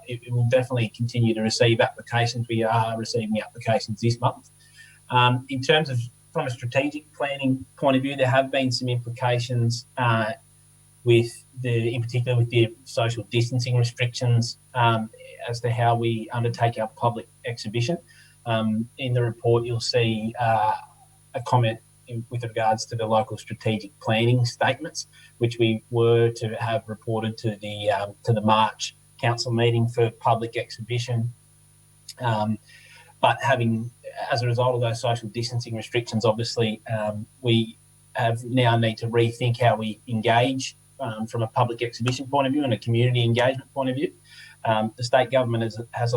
it will definitely continue to receive applications. We are receiving applications this month. In terms of from a strategic planning point of view, there have been some implications in particular with the social distancing restrictions as to how we undertake our public exhibition. In the report, you'll see a comment with regards to the local strategic planning statements, which we were to have reported to the March council meeting for public exhibition. But as a result of those social distancing restrictions, obviously, we now need to rethink how we engage from a public exhibition point of view and a community engagement point of view. The state government has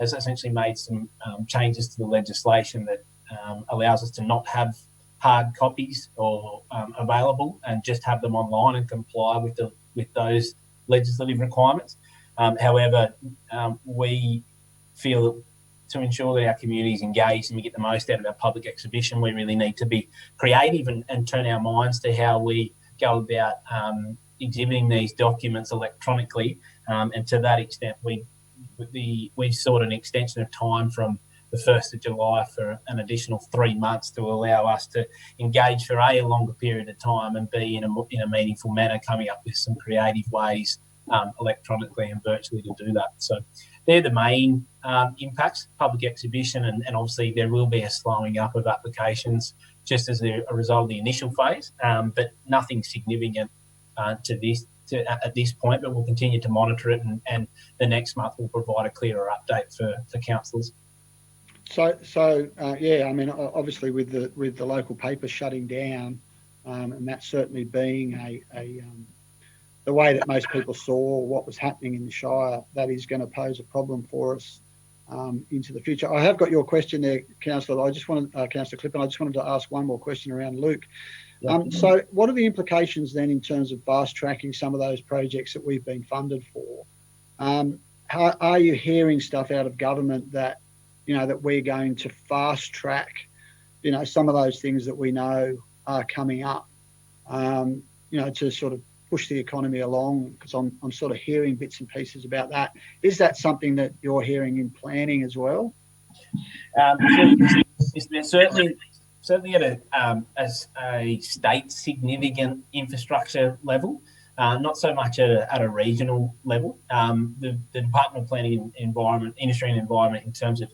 essentially made some changes to the legislation that allows us to not have hard copies or available and just have them online and comply with those legislative requirements. However, we feel that to ensure that our community is engaged and we get the most out of our public exhibition, we really need to be creative and turn our minds to how we go about exhibiting these documents electronically. And to that extent, we sought an extension of time from the 1st of July for an additional 3 months to allow us to engage for a longer period of time and be in a meaningful manner, coming up with some creative ways electronically and virtually to do that. So they're the main impacts, public exhibition, and obviously there will be a slowing up of applications just as a result of the initial phase, but nothing significant at this point, but we'll continue to monitor it, and the next month will provide a clearer update for councillors. So yeah, I mean, obviously with the local paper shutting down, and that certainly being the way that most people saw what was happening in the Shire, that is going to pose a problem for us into the future. I have got your question there, Councillor. Councillor Clipper, I just wanted to ask one more question around Luke. So what are the implications then in terms of fast tracking some of those projects that we've been funded for? How are you hearing stuff out of government that, that we're going to fast track, some of those things that we know are coming up, to sort of push the economy along? Because I'm sort of hearing bits and pieces about that. Is that something that you're hearing in planning as well? Certainly at a state significant infrastructure level, not so much at a regional level. The Department of Planning, Industry and Environment, in terms of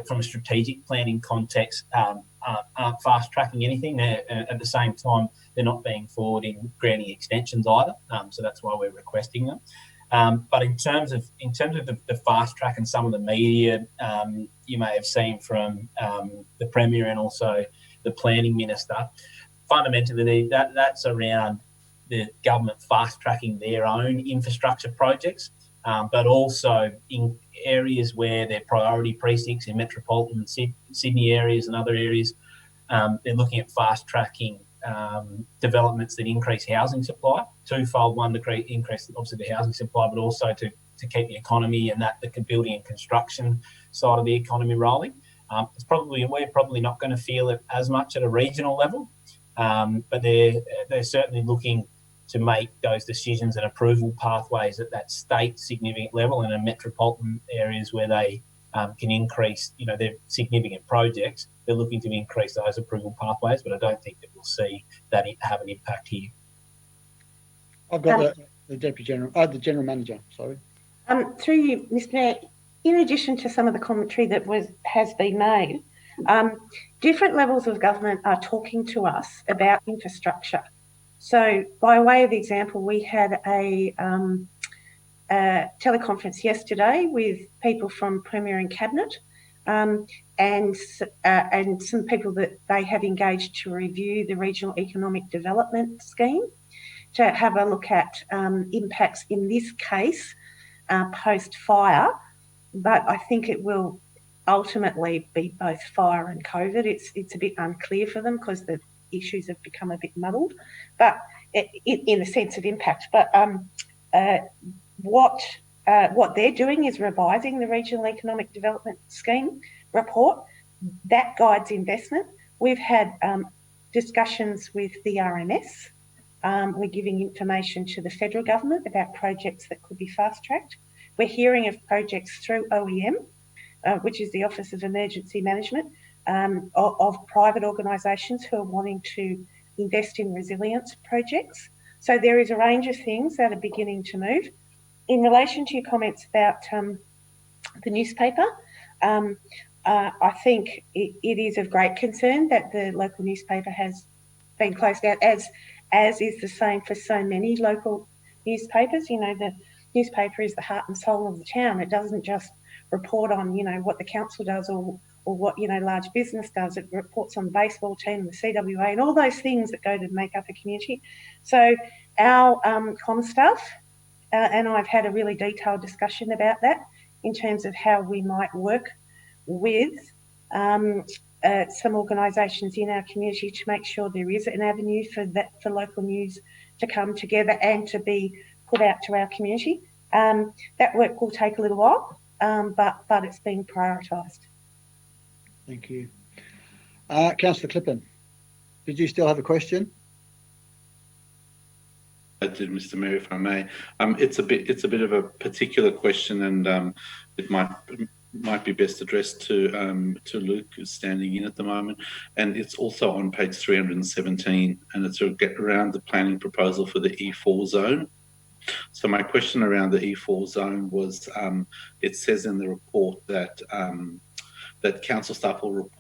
from a strategic planning context, aren't fast tracking anything. At the same time, they're not being forward in granting extensions either. So that's why we're requesting them. But in terms of the fast track and some of the media, you may have seen from the Premier and also the Planning Minister, fundamentally that's around the government fast tracking their own infrastructure projects, but also in areas where they're priority precincts in metropolitan Sydney areas and other areas. They're looking at fast tracking developments that increase housing supply twofold. One, to increase obviously the housing supply, but also to keep the economy and the building and construction side of the economy rolling. We're probably not going to feel it as much at a regional level, but they're certainly looking to make those decisions and approval pathways at that state significant level and in metropolitan areas where they can increase, their significant projects. They're looking to increase those approval pathways, but I don't think that we'll see that have an impact here. I've got the the General Manager, sorry. Through you, Mr. Mayor, in addition to some of the commentary that has been made, different levels of government are talking to us about infrastructure. So by way of example, we had a teleconference yesterday with people from Premier and Cabinet, and some people that they have engaged to review the Regional Economic Development Scheme, to have a look at impacts in this case post-fire. But I think it will ultimately be both fire and COVID. It's a bit unclear for them because the issues have become a bit muddled, but in the sense of impact. But what they're doing is revising the Regional Economic Development Scheme report that guides investment. We've had discussions with the RMS. We're giving information to the federal government about projects that could be fast-tracked. We're hearing of projects through OEM, which is the Office of Emergency Management, of private organisations who are wanting to invest in resilience projects. So there is a range of things that are beginning to move. In relation to your comments about the newspaper, I think it is of great concern that the local newspaper has been closed out, as is the same for so many local newspapers. The newspaper is the heart and soul of the town. It doesn't just report on, what the council does or what, large business does. It reports on the baseball team, the CWA, and all those things that go to make up a community. So our comm staff and I've had a really detailed discussion about that in terms of how we might work with some organisations in our community to make sure there is an avenue for local news to come together and to be put out to our community. That work will take a little while, but it's being prioritised. Thank you. Councillor Clipper, did you still have a question? I did, Mr. Mayor, if I may. It's a bit of a particular question, and it might be best addressed to Luke, who's standing in at the moment. And it's also on page 317, and it's around the planning proposal for the E4 zone. So my question around the E4 zone was, it says in the report that that council staff will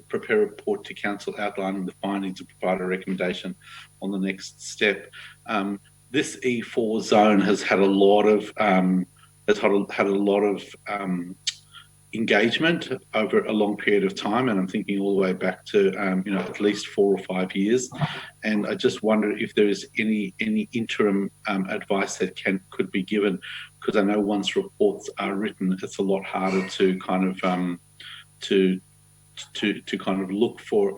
prepare a report to council outlining the findings and provide a recommendation on the next step. This E4 zone has had a lot of engagement over a long period of time, and I'm thinking all the way back to at least 4 or 5 years. And I just wonder if there is any interim advice that could be given, because I know once reports are written, it's a lot harder to kind of to kind of look for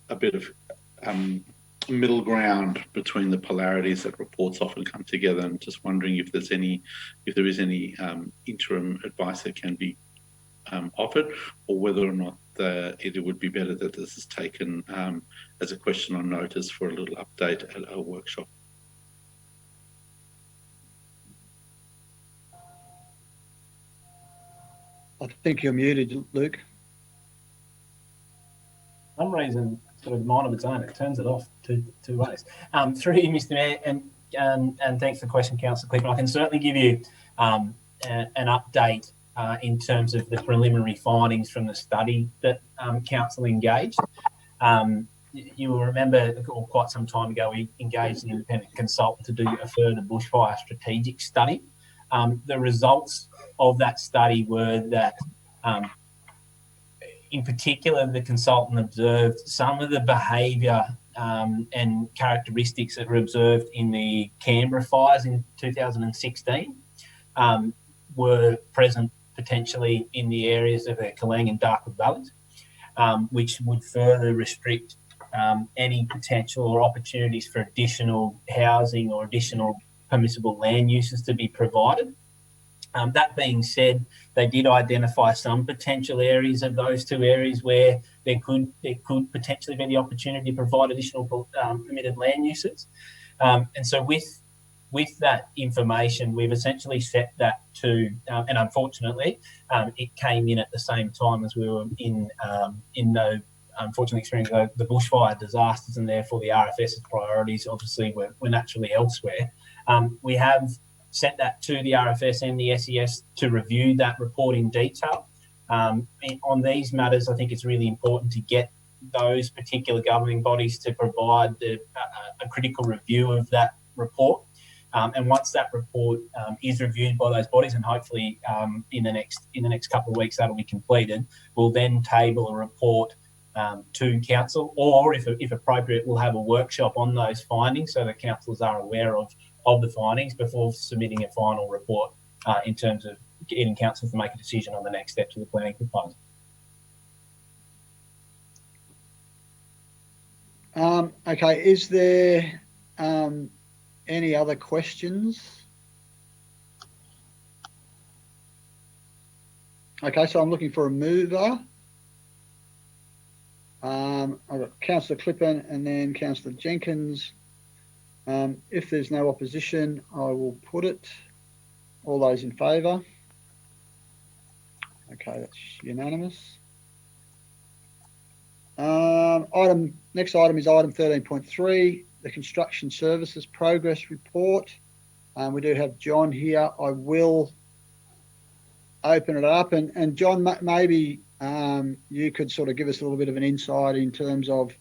a bit of middle ground between the polarities that reports often come together. And just wondering if there is any interim advice that can be offered, or whether or not it would be better that this is taken as a question on notice for a little update at a workshop. I think you're muted, Luke. For some reason, it's got a mind of its own. It turns it off two ways. Through you, Mr. Mayor, and thanks for the question, Councillor Clifford. I can certainly give you an update in terms of the preliminary findings from the study that Council engaged. You will remember quite some time ago we engaged an independent consultant to do a further bushfire strategic study. The results of that study were that in particular, the consultant observed some of the behaviour and characteristics that were observed in the Canberra fires in 2016 were present potentially in the areas of the Kalang and Darkwood valleys, which would further restrict any potential or opportunities for additional housing or additional permissible land uses to be provided. That being said, they did identify some potential areas of those two areas where there could potentially be the opportunity to provide additional permitted land uses. And so with that information, we've essentially set that to, and unfortunately, it came in at the same time as we were in the unfortunately experiencing the bushfire disasters, and therefore the RFS's priorities obviously were naturally elsewhere. We have sent that to the RFS and the SES to review that report in detail. On these matters, I think it's really important to get those particular governing bodies to provide a critical review of that report. And once that report is reviewed by those bodies, and hopefully in the next couple of weeks that'll be completed, we'll then table a report to council, or if appropriate, we'll have a workshop on those findings so that councillors are aware of the findings before submitting a final report in terms of getting council to make a decision on the next steps of the planning proposal. Okay, is there any other questions? Okay, so I'm looking for a mover. I've got Councillor Clipper and then Councillor Jenkins. If there's no opposition, I will put it. All those in favour? Okay, that's unanimous. Next item is item 13.3, the Construction Services Progress Report. We do have John here. I will open it up, and John, maybe you could sort of give us a little bit of an insight in terms of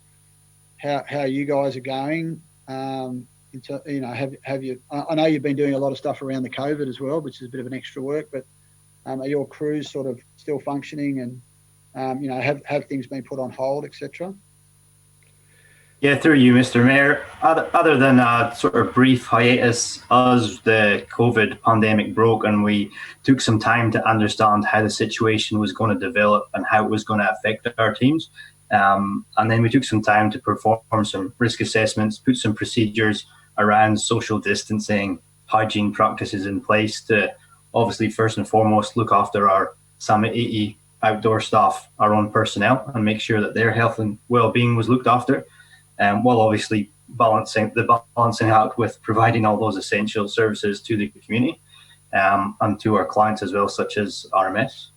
how you guys are going. Have you? I know you've been doing a lot of stuff around the COVID as well, which is a bit of an extra work. But are your crews sort of still functioning, and have things been put on hold, etc.? Yeah, through you, Mr. Mayor. Other than a sort of brief hiatus as the COVID pandemic broke, and we took some time to understand how the situation was going to develop and how it was going to affect our teams. And then we took some time to perform some risk assessments, put some procedures around social distancing, hygiene practices in place to obviously first and foremost look after our Summit 80 outdoor staff, our own personnel, and make sure that their health and well-being was looked after. While obviously balancing out with providing all those essential services to the community and to our clients as well, such as RMS.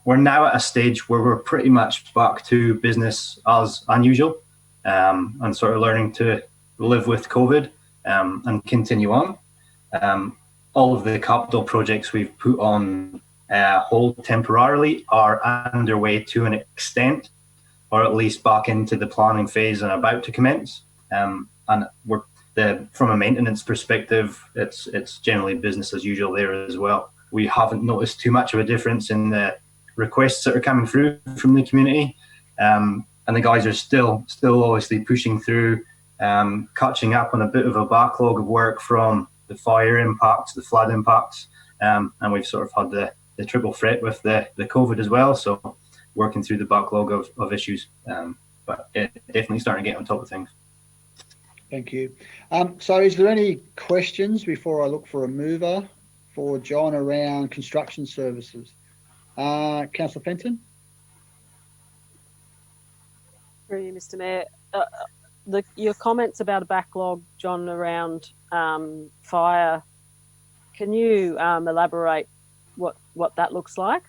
We're now at a stage where we're pretty much back to business as unusual and sort of learning to live with COVID and continue on. All of the capital projects we've put on hold temporarily are underway to an extent, or at least back into the planning phase and about to commence. And from a maintenance perspective, it's generally business as usual there as well. we haven't noticed too much of a difference in the requests that are coming through from the community. And the guys are still obviously pushing through, catching up on a bit of a backlog of work from the fire impacts, the flood impacts, and we've sort of had the triple threat with the COVID as well. So working through the backlog of issues, but definitely starting to get on top of things. Thank you. So is there any questions before I look for a mover for John around construction services? Councillor Fenton? Through you, Mr. Mayor. Your comments about a backlog, John, around fire, can you elaborate what that looks like?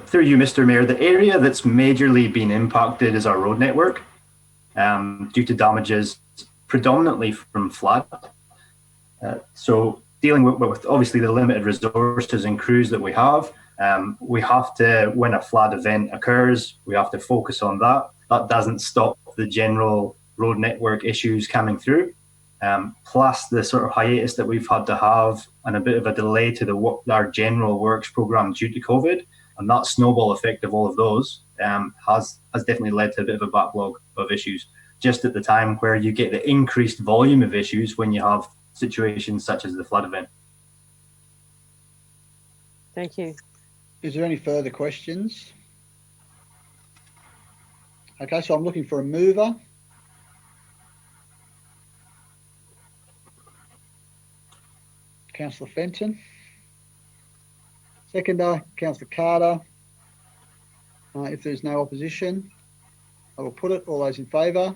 Through you, Mr. Mayor, the area that's majorly been impacted is our road network due to damages predominantly from flood. So dealing with obviously the limited resources and crews that we have to, when a flood event occurs, we have to focus on that. That doesn't stop the general road network issues coming through. Plus the sort of hiatus that we've had to have and a bit of a delay to our general works programme due to COVID, and that snowball effect of all of those has definitely led to a bit of a backlog of issues just at the time where you get the increased volume of issues when you have situations such as the flood event. Thank you. Is there any further questions? Okay, so I'm looking for a mover. Councillor Fenton. Seconder, Councillor Carter. If there's no opposition, I will put it. All those in favour?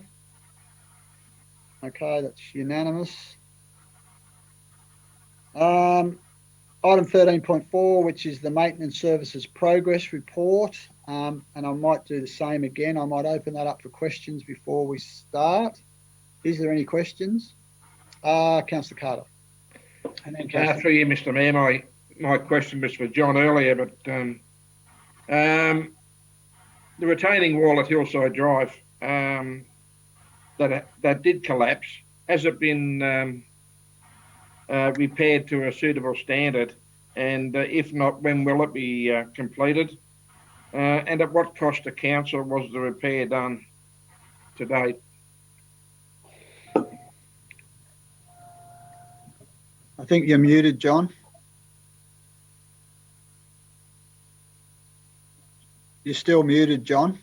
Okay, that's unanimous. Item 13.4, which is the Maintenance Services Progress Report, and I might do the same again. I might open that up for questions before we start. Is there any questions? Councillor Carter. And then through you, Mr. Mayor, my question was for John earlier, but the retaining wall at Hillside Drive that did collapse, has it been repaired to a suitable standard? And if not, when will it be completed? And at what cost to council was the repair done to date? I think you're muted, John. You're still muted, John.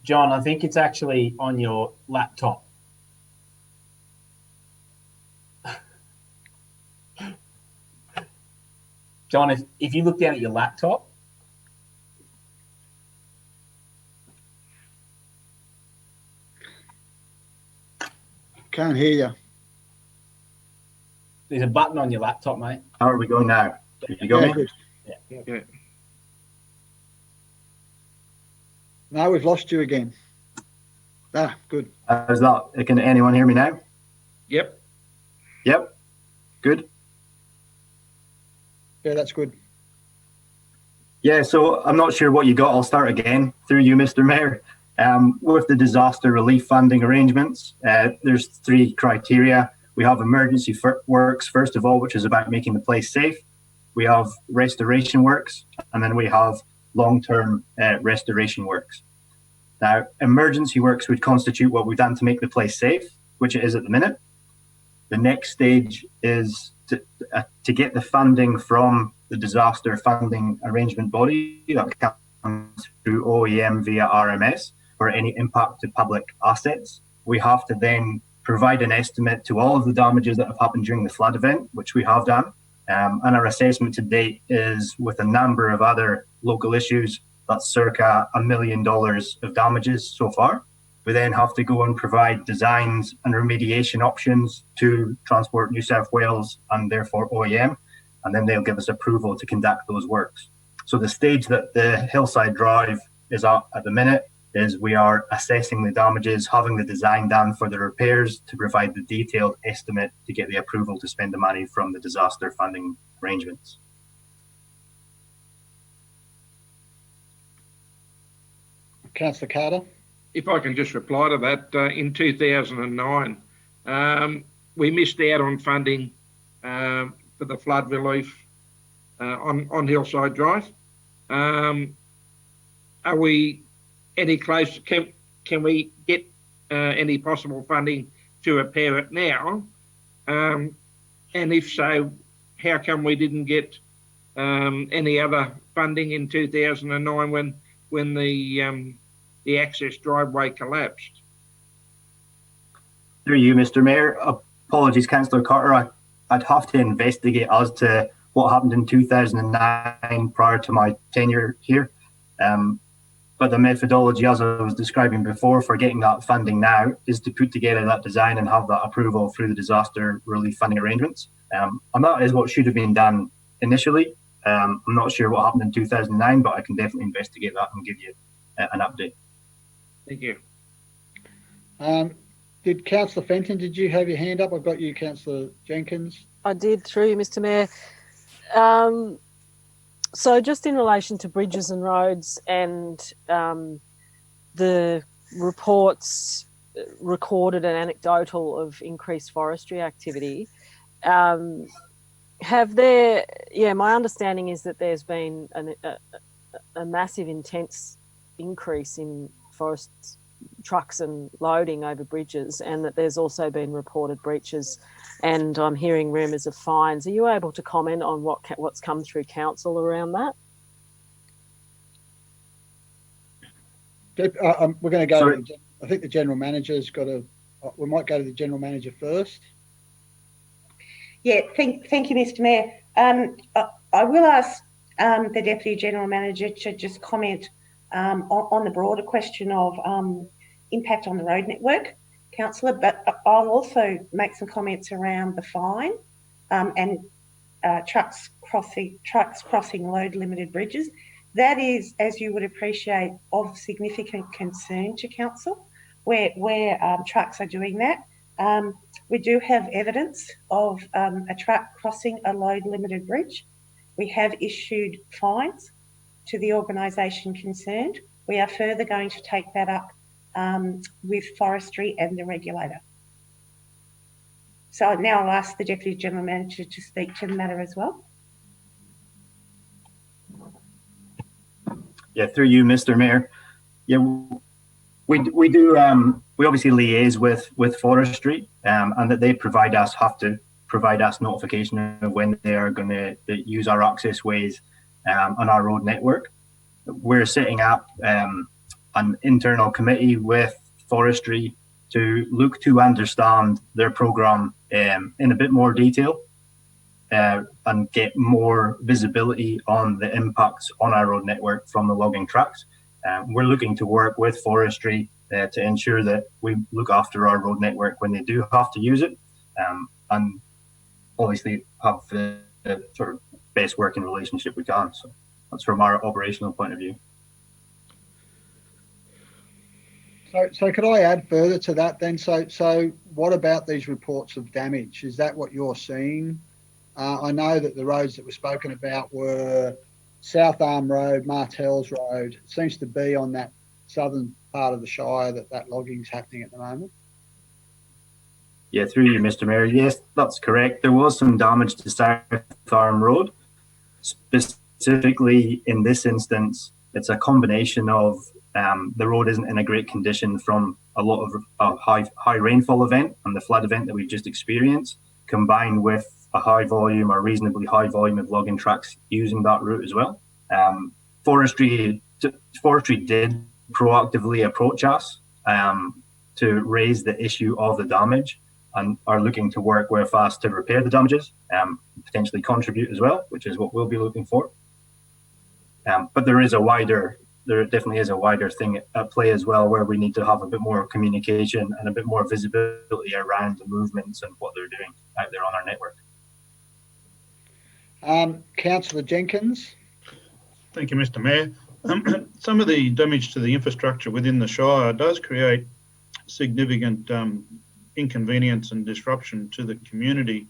John, I think it's actually on your laptop. John, if you look down at your laptop. Can't hear you. There's a button on your laptop, mate. How are we going now? You got me? Good. Yeah. No, we've lost you again. Good. How's that? Can anyone hear me now? Yep. Yep. Good. Yeah, that's good. Yeah, so I'm not sure what you got. I'll start again through you, Mr. Mayor. With the disaster relief funding arrangements, there's 3 criteria. We have emergency works, first of all, which is about making the place safe. We have restoration works, and then we have long-term restoration works. Now, emergency works would constitute what we've done to make the place safe, which it is at the minute. The next stage is to get the funding from the disaster funding arrangement body that comes through OEM via RMS for any impact to public assets. We have to then provide an estimate to all of the damages that have happened during the flood event, which we have done. And our assessment to date is, with a number of other local issues, that's circa $1 million of damages so far. We then have to go and provide designs and remediation options to Transport New South Wales and therefore OEM, and then they'll give us approval to conduct those works. So the stage that the Hillside Drive is at the minute is we are assessing the damages, having the design done for the repairs to provide the detailed estimate to get the approval to spend the money from the disaster funding arrangements. Councillor Carter. If I can just reply to that, in 2009, We missed out on funding for the flood relief on Hillside Drive. Are we any close? Can we get any possible funding to repair it now? And if so, how come we didn't get any other funding in 2009 when the access driveway collapsed? Through you, Mr. Mayor. Apologies, Councillor Carter. I'd have to investigate as to what happened in 2009 prior to my tenure here. But the methodology, as I was describing before, for getting that funding now is to put together that design and have that approval through the disaster relief funding arrangements. And that is what should have been done initially. I'm not sure what happened in 2009, but I can definitely investigate that and give you an update. Thank you. Did Councillor Fenton, did you have your hand up? I've got you, Councillor Jenkins. I did, through you, Mr. Mayor. So just in relation to bridges and roads and the reports recorded and anecdotal of increased forestry activity, my understanding is that there's been a massive, intense increase in forest trucks and loading over bridges, and that there's also been reported breaches, and I'm hearing rumours of fines. Are you able to comment on what's come through council around that? We're going to go. I think the general manager's got to. We might go to the general manager first. Yeah, thank you, Mr. Mayor. I will ask the Deputy General Manager to just comment on the broader question of impact on the road network, Councillor, but I'll also make some comments around the fine and trucks crossing load limited bridges. That is, as you would appreciate, of significant concern to council where trucks are doing that. We do have evidence of a truck crossing a load limited bridge. We have issued fines to the organisation concerned. We are further going to take that up with forestry and the regulator. So now I'll ask the Deputy General Manager to speak to the matter as well. Yeah, through you, Mr. Mayor. Yeah, we obviously liaise with forestry, and that they have to provide us notification of when they are going to use our access ways on our road network. We're setting up an internal committee with forestry to look to understand their programme in a bit more detail and get more visibility on the impacts on our road network from the logging trucks. We're looking to work with forestry to ensure that we look after our road network when they do have to use it, and obviously have the sort of best working relationship we can. So that's from our operational point of view. So could I add further to that then? So what about these reports of damage? Is that what you're seeing? I know that the roads that were spoken about were South Arm Road, Martells Road. It seems to be on that southern part of the Shire that logging's happening at the moment. Yeah, through you, Mr. Mayor. Yes, that's correct. There was some damage to South Arm Road. Specifically in this instance, it's a combination of the road isn't in a great condition from a lot of high rainfall event and the flood event that we've just experienced, combined with a high volume or reasonably high volume of logging trucks using that route as well. Forestry did proactively approach us to raise the issue of the damage and are looking to work with us to repair the damages, potentially contribute as well, which is what we'll be looking for. But there definitely is a wider thing at play as well, where we need to have a bit more communication and a bit more visibility around the movements and what they're doing out there on our network. Councillor Jenkins. Thank you, Mr. Mayor. Some of the damage to the infrastructure within the Shire does create significant inconvenience and disruption to the community.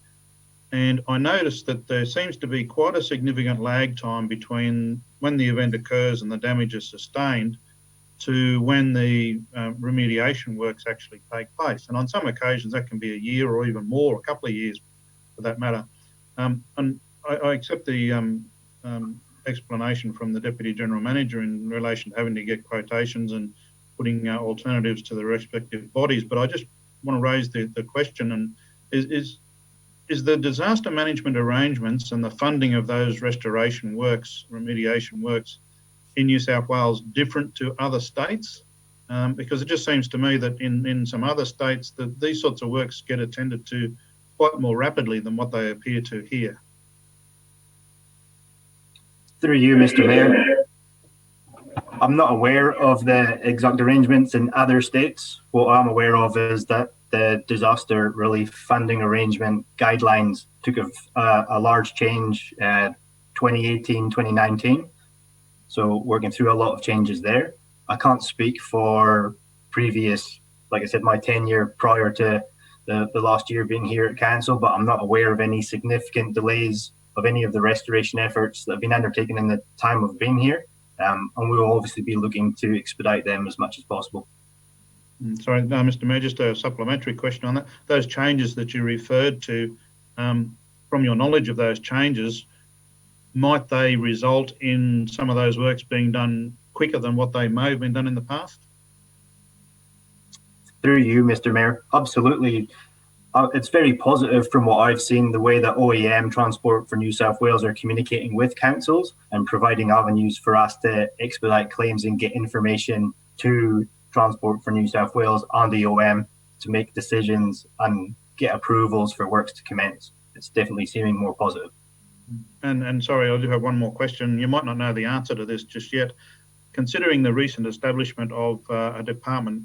And I noticed that there seems to be quite a significant lag time between when the event occurs and the damage is sustained. to when the remediation works actually take place. And on some occasions, that can be a year or even more, a couple of years for that matter. And I accept the explanation from the Deputy General Manager in relation to having to get quotations and putting alternatives to the respective bodies. But I just want to raise the question, and is the disaster management arrangements and the funding of those restoration works, remediation works in New South Wales different to other states? Because it just seems to me that in some other states that these sorts of works get attended to quite more rapidly than what they appear to here. Through you, Mr. Mayor. I'm not aware of the exact arrangements in other states. What I'm aware of is that the disaster relief funding arrangement guidelines took a large change 2018, 2019. So working through a lot of changes there. I can't speak for previous, like I said, my tenure prior to the last year being here at council, but I'm not aware of any significant delays of any of the restoration efforts that have been undertaken in the time of being here. And we will obviously be looking to expedite them as much as possible. Sorry, no, Mr. Mayor, just a supplementary question on that. Those changes that you referred to, from your knowledge of those changes, might they result in some of those works being done quicker than what they may have been done in the past? Through you, Mr. Mayor, absolutely. It's very positive from what I've seen, the way that OEM Transport for New South Wales are communicating with councils and providing avenues for us to expedite claims and get information to Transport for New South Wales and the OM to make decisions and get approvals for works to commence. It's definitely seeming more positive. And sorry, I do have one more question. You might not know the answer to this just yet. Considering the recent establishment of a department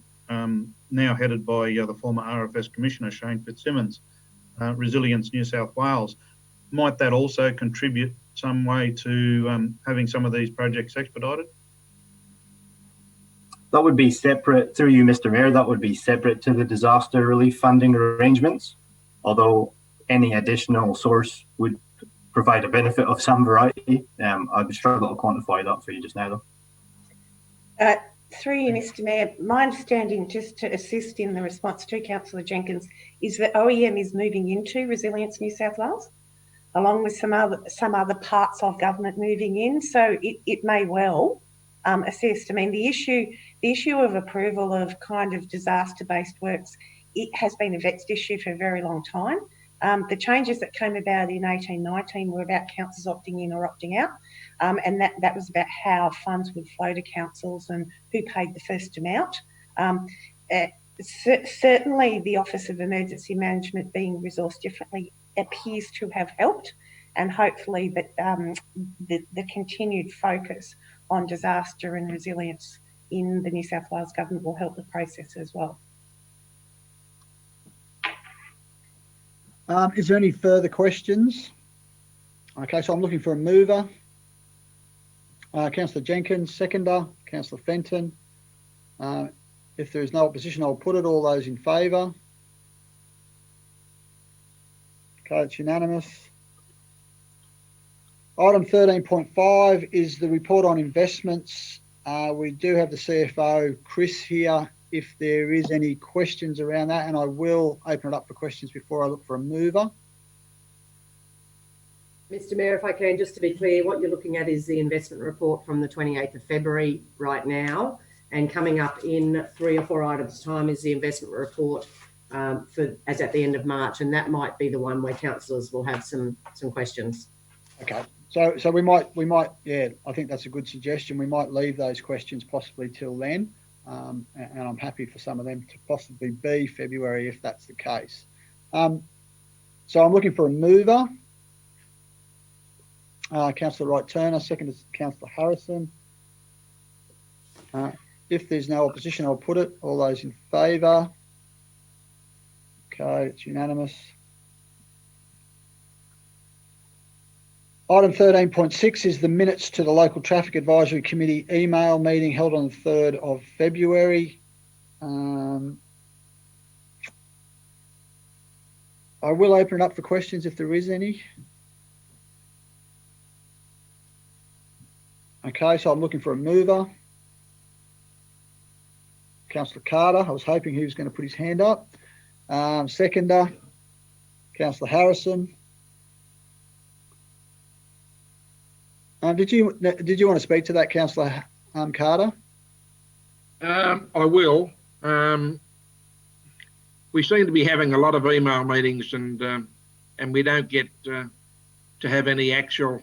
now headed by the former RFS Commissioner, Shane Fitzsimmons, Resilience New South Wales, might that also contribute some way to having some of these projects expedited? That would be separate, through you, Mr. Mayor, that would be separate to the disaster relief funding arrangements, although any additional source would provide a benefit of some variety. I would struggle to quantify that for you just now, though. Through you, Mr. Mayor, my understanding, just to assist in the response to Councillor Jenkins, is that OEM is moving into Resilience New South Wales, along with some other parts of government moving in. So it may well assist. I mean, the issue of approval of kind of disaster-based works, it has been a vexed issue for a very long time. The changes that came about in 1819 were about councils opting in or opting out, and that was about how funds would flow to councils and who paid the first amount. Certainly the Office of Emergency Management being resourced differently appears to have helped, and hopefully that the continued focus on disaster and resilience in the New South Wales Government will help the process as well. Is there any further questions? Okay, so I'm looking for a mover. Councillor Jenkins, seconder. Councillor Fenton. If there is no opposition, I'll put it. All those in favour? Okay, it's unanimous. Item 13.5 is the report on investments. We do have the CFO, Chris, here if there is any questions around that, and I will open it up for questions before I look for a mover. Mr. Mayor, if I can, just to be clear, what you're looking at is the investment report from the 28th of February right now, and coming up in 3 or 4 items' time is the investment report as at the end of March, and that might be the one where councillors will have some questions. Okay, so we might, yeah, I think that's a good suggestion. We might leave those questions possibly till then. And I'm happy for some of them to possibly be February if that's the case. So I'm looking for a mover. Councillor Wright-Turner, second is Councillor Harrison. If there's no opposition, I'll put it. All those in favour? Okay, it's unanimous. Item 13.6 is the minutes to the Local Traffic Advisory Committee email meeting held on the 3rd of February. I will open it up for questions if there is any. Okay, so I'm looking for a mover. Councillor Carter. I was hoping he was going to put his hand up. Seconder, Councillor Harrison. Did you want to speak to that, Councillor Carter? I will. We seem to be having a lot of email meetings, and we don't get to have any actual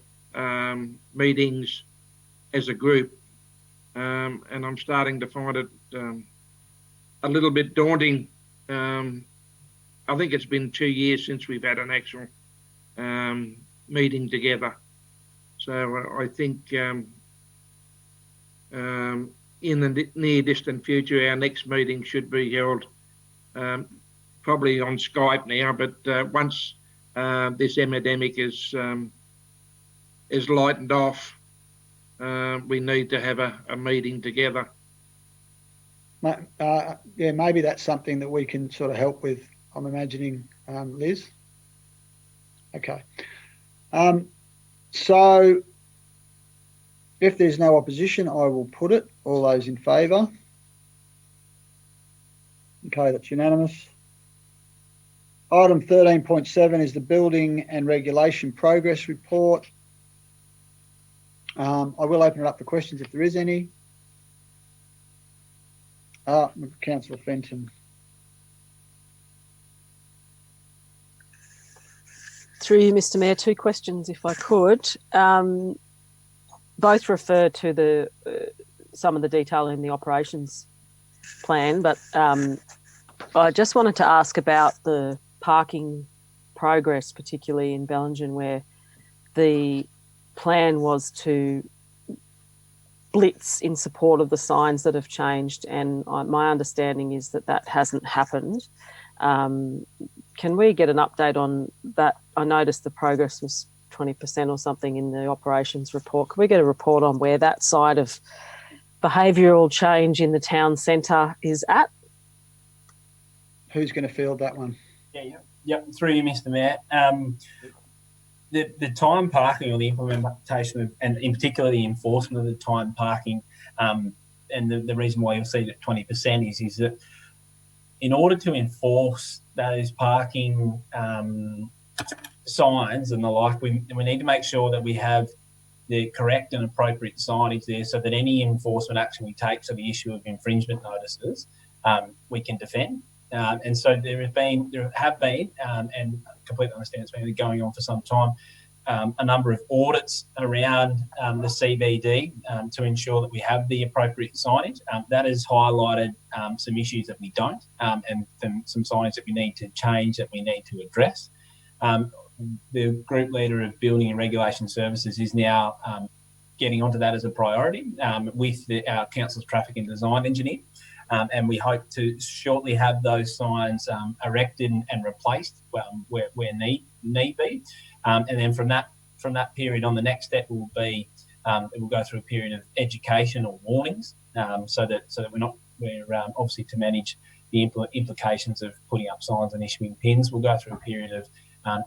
meetings as a group, and I'm starting to find it a little bit daunting. I think it's been 2 years since we've had an actual meeting together. So I think in the near distant future, our next meeting should be held probably on Skype now. But once this epidemic is lightened off, we need to have a meeting together. Yeah, maybe that's something that we can sort of help with. I'm imagining, Liz. Okay. So if there's no opposition, I will put it. All those in favour? Okay, that's unanimous. Item 13.7 is the Building and Regulation Progress Report. I will open it up for questions if there is any. Councillor Fenton. Through you, Mr. Mayor, 2 questions, if I could. Both refer to some of the detail in the operations plan, but I just wanted to ask about the parking progress, particularly in Bellingen, where the plan was to blitz in support of the signs that have changed, and my understanding is that hasn't happened. Can we get an update on that? I noticed the progress was 20% or something in the operations report. Can we get a report on where that side of behavioural change in the town centre is at? Who's going to field that one? Yep. Through you, Mr. Mayor. The time parking, or the implementation of, and in particular the enforcement of the time parking, and the reason why you'll see that 20% is that in order to enforce those parking signs and the like, we need to make sure that we have the correct and appropriate signage there, so that any enforcement action we take, so the issue of infringement notices, we can defend. And so there have been, and I completely understand it's been going on for some time, a number of audits around the CBD to ensure that we have the appropriate signage. That has highlighted some issues that we don't, and some signage that we need to change, that we need to address. The group leader of Building and Regulation Services is now getting onto that as a priority with our Council's Traffic and Design Engineer. And we hope to shortly have those signs erected and replaced where need be. And then from that period on, the next step will be it will go through a period of education or warnings, so that we're obviously to manage the implications of putting up signs and issuing pins. We'll go through a period of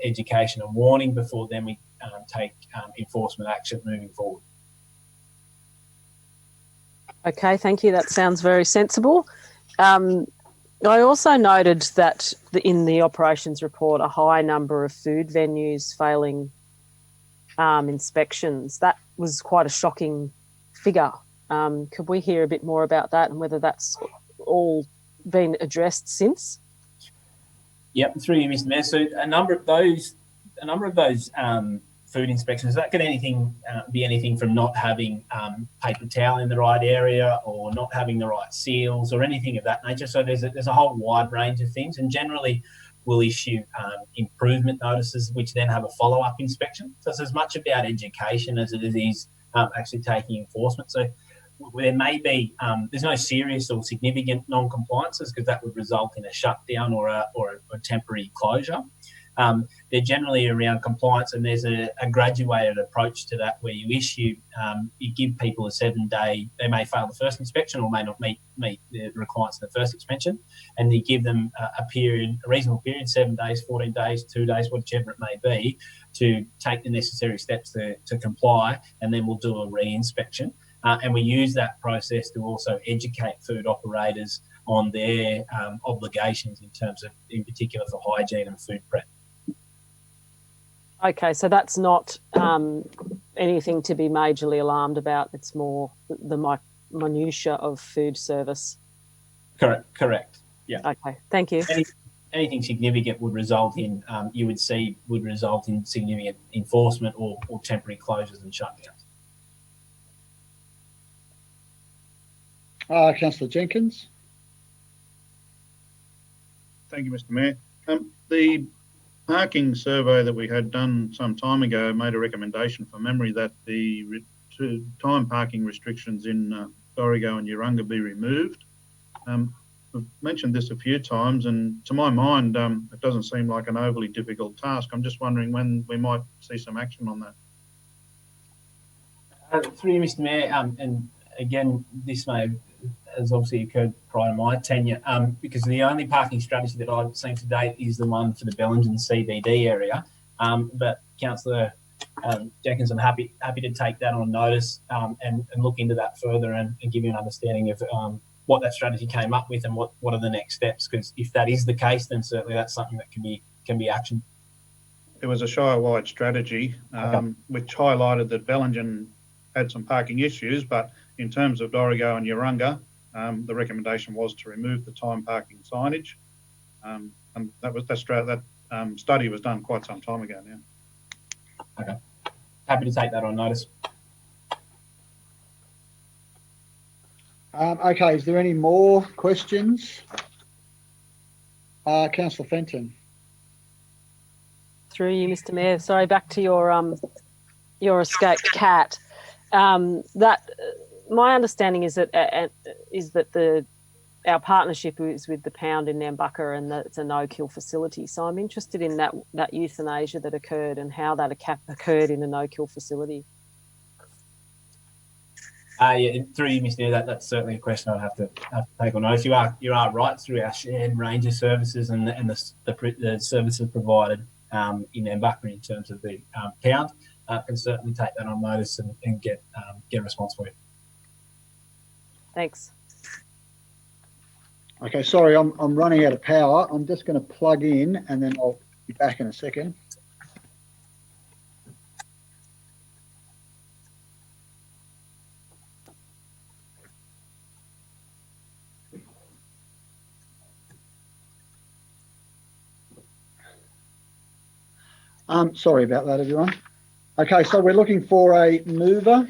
education and warning before then we take enforcement action moving forward. Okay, thank you. That sounds very sensible. I also noted that in the operations report, a high number of food venues failing inspections. That was quite a shocking figure. Could we hear a bit more about that and whether that's all been addressed since? Yep, through you, Mr. Mayor. So a number of those food inspections, that could be anything from not having paper towel in the right area, or not having the right seals, or anything of that nature. So there's a whole wide range of things, and generally we'll issue improvement notices, which then have a follow-up inspection. So it's as much about education as it is actually taking enforcement. So there may be, there's no serious or significant non-compliances, because that would result in a shutdown or a temporary closure. They're generally around compliance, and there's a graduated approach to that, where you issue, you give people a 7-day, they may fail the first inspection or may not meet the requirements of the first inspection, and you give them a reasonable period, 7 days, 14 days, 2 days, whichever it may be, to take the necessary steps to comply, and then we'll do a re-inspection. And we use that process to also educate food operators on their obligations in terms of, in particular, for hygiene and food prep. Okay, so that's not anything to be majorly alarmed about. It's more the minutiae of food service. Correct. Yeah. Okay, thank you. Anything significant would result in, significant enforcement or temporary closures and shutdowns. Councillor Jenkins. Thank you, Mr. Mayor. The parking survey that we had done some time ago made a recommendation from memory that the time parking restrictions in Dorrigo and Urunga be removed. We've mentioned this a few times, and to my mind, it doesn't seem like an overly difficult task. I'm just wondering when we might see some action on that. Through you, Mr. Mayor, and again, this has obviously occurred prior to my tenure, because the only parking strategy that I've seen to date is the one for the Bellingen CBD area. But Councillor Jenkins, I'm happy to take that on notice and look into that further and give you an understanding of what that strategy came up with and what are the next steps. Because if that is the case, then certainly that's something that can be actioned. There was a Shire-wide strategy which highlighted that Bellingen had some parking issues, but in terms of Dorrigo and Urunga, the recommendation was to remove the time parking signage, and that study was done quite some time ago now. Okay, happy to take that on notice. Okay, is there any more questions? Councillor Fenton. Through you, Mr. Mayor. Sorry, back to your escaped cat. My understanding is that our partnership is with the Pound in Nambucca, and that it's a no-kill facility. So I'm interested in that euthanasia that occurred and how that occurred in a no-kill facility. Yeah, through you, Mr. Mayor, that's certainly a question I'd have to take on notice. You are right, through our shared range of services and the services provided in Nambucca in terms of the Pound. Can certainly take that on notice and get a response for you. Thanks. Okay, sorry, I'm running out of power. I'm just going to plug in and then I'll be back in a second. Sorry about that, everyone. Okay, so we're looking for a mover.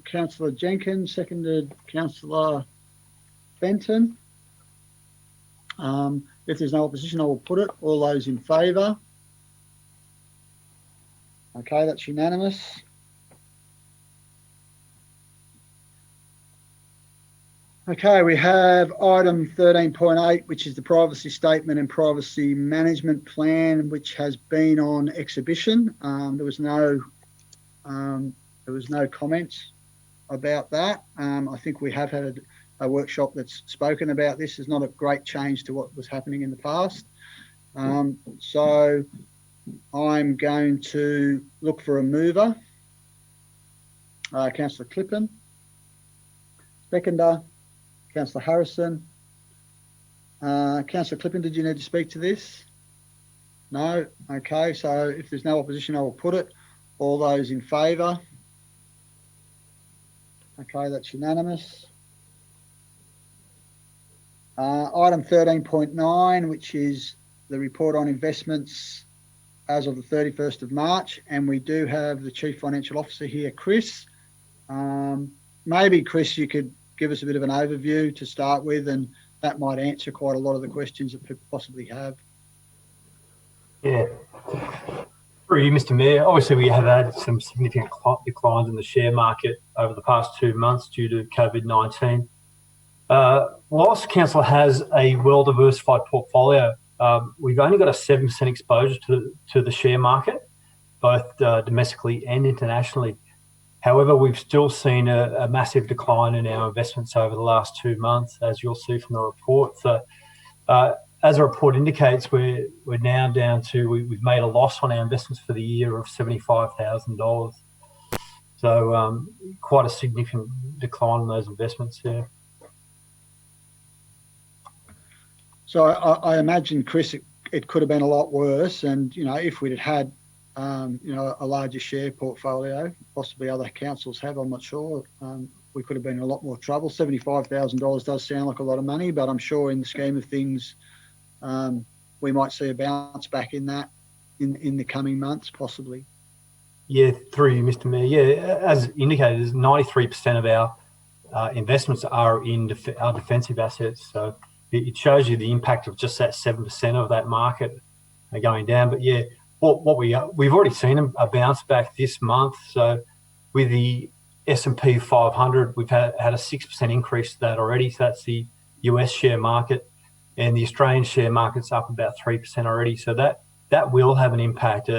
Councillor Jenkins, seconded Councillor Fenton. If there's no opposition, I will put it. All those in favour? Okay, that's unanimous. Okay, we have item 13.8, which is the privacy statement and privacy management plan, which has been on exhibition. There was no comments about that. I think we have had a workshop that's spoken about this. It's not a great change to what was happening in the past. So I'm going to look for a mover. Councillor Clippen. Seconder. Councillor Harrison. Councillor Clippen, did you need to speak to this? No? Okay, so if there's no opposition, I will put it. All those in favour? Okay, that's unanimous. Item 13.9, which is the report on investments as of the 31st of March, and we do have the Chief Financial Officer here, Chris. Maybe, Chris, you could give us a bit of an overview to start with, and that might answer quite a lot of the questions that people possibly have. Yeah. Through you, Mr. Mayor, obviously we have had some significant declines in the share market over the past 2 months due to COVID-19. Whilst Council has a well-diversified portfolio, we've only got a 7% exposure to the share market, both domestically and internationally. However, we've still seen a massive decline in our investments over the last 2 months, as you'll see from the report. So, as the report indicates, we're now down to, we've made a loss on our investments for the year of $75,000. So quite a significant decline in those investments there. So I imagine, Chris, it could have been a lot worse. And, if we'd had, a larger share portfolio, possibly other councils have, I'm not sure, we could have been in a lot more trouble. $75,000 does sound like a lot of money, but I'm sure in the scheme of things, we might see a bounce back in that in the coming months, possibly. Yeah, through you, Mr. Mayor. Yeah, as indicated, 93% of our investments are in our defensive assets. So it shows you the impact of just that 7% of that market going down. But yeah, we've already seen a bounce back this month. So with the S&P 500, we've had a 6% increase to that already. So that's the US share market, and the Australian share market's up about 3% already. So that will have an impact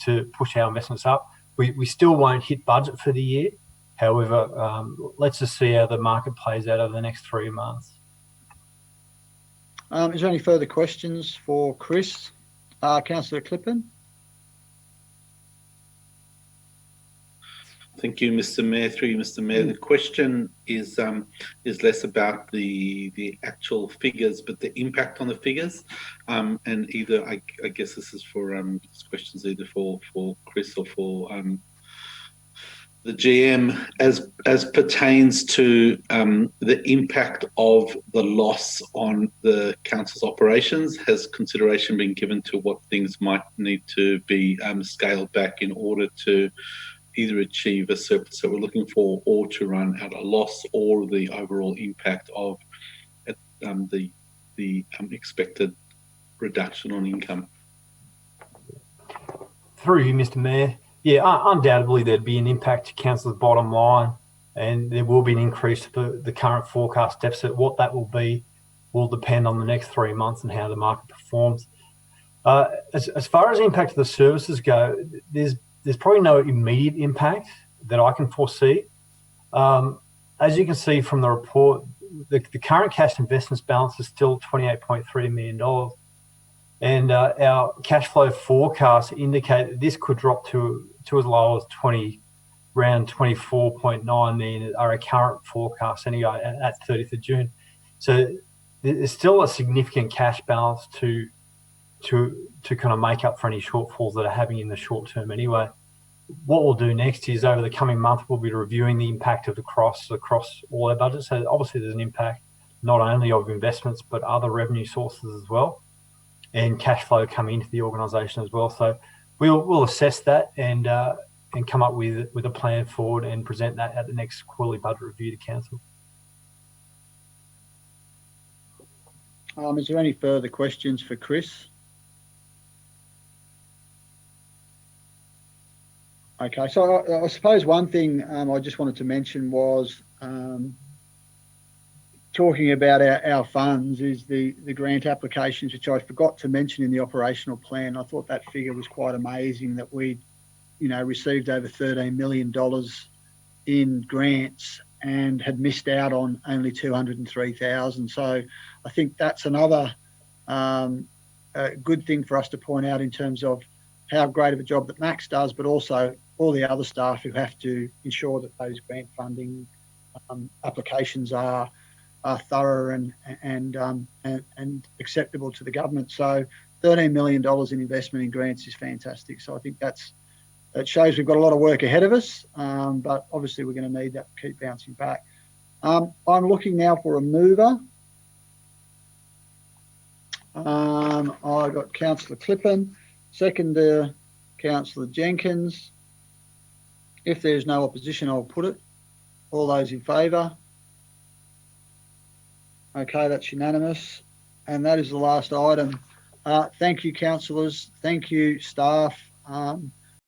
to push our investments up. We still won't hit budget for the year. However, let's just see how the market plays out over the next 3 months. Is there any further questions for Chris? Councillor Clippin? Thank you, Mr. Mayor. Through you, Mr. Mayor. The question is less about the actual figures, but the impact on the figures. And either I guess this is for this question's either for Chris or for the GM as pertains to the impact of the loss on the council's operations. Has consideration been given to what things might need to be scaled back in order to either achieve a surplus that we're looking for, or to run at a loss, or the overall impact of the expected reduction on income? Through you, Mr. Mayor. Yeah, undoubtedly there'd be an impact to council's bottom line, and there will be an increase to the current forecast deficit. What that will be will depend on the next 3 months and how the market performs. As far as the impact of the services go, there's probably no immediate impact that I can foresee. As you can see from the report, the current cash investments balance is still $28.3 million. And our cash flow forecasts indicate that this could drop to as low as around 24.9 million are our current forecast anyway at 30th of June. So there's still a significant cash balance to kind of make up for any shortfalls that are happening in the short term anyway. What we'll do next is over the coming month, we'll be reviewing the impact of across all our budgets. So obviously there's an impact not only of investments, but other revenue sources as well, and cash flow coming into the organisation as well. So we'll assess that and come up with a plan forward and present that at the next quarterly budget review to council. Is there any further questions for Chris? Okay, so I suppose one thing I just wanted to mention was talking about our funds is the grant applications, which I forgot to mention in the operational plan. I thought that figure was quite amazing that we, received over $13 million in grants and had missed out on only 203,000. So I think that's another good thing for us to point out in terms of how great of a job that Max does, but also all the other staff who have to ensure that those grant funding applications are thorough and acceptable to the government. So $13 million in investment in grants is fantastic. So I think that shows we've got a lot of work ahead of us, but obviously we're going to need that to keep bouncing back. I'm looking now for a mover. I got Councillor Clippin, second Councillor Jenkins. If there's no opposition, I'll put it. All those in favour? Okay, that's unanimous. And that is the last item. Thank you, councillors. Thank you, staff.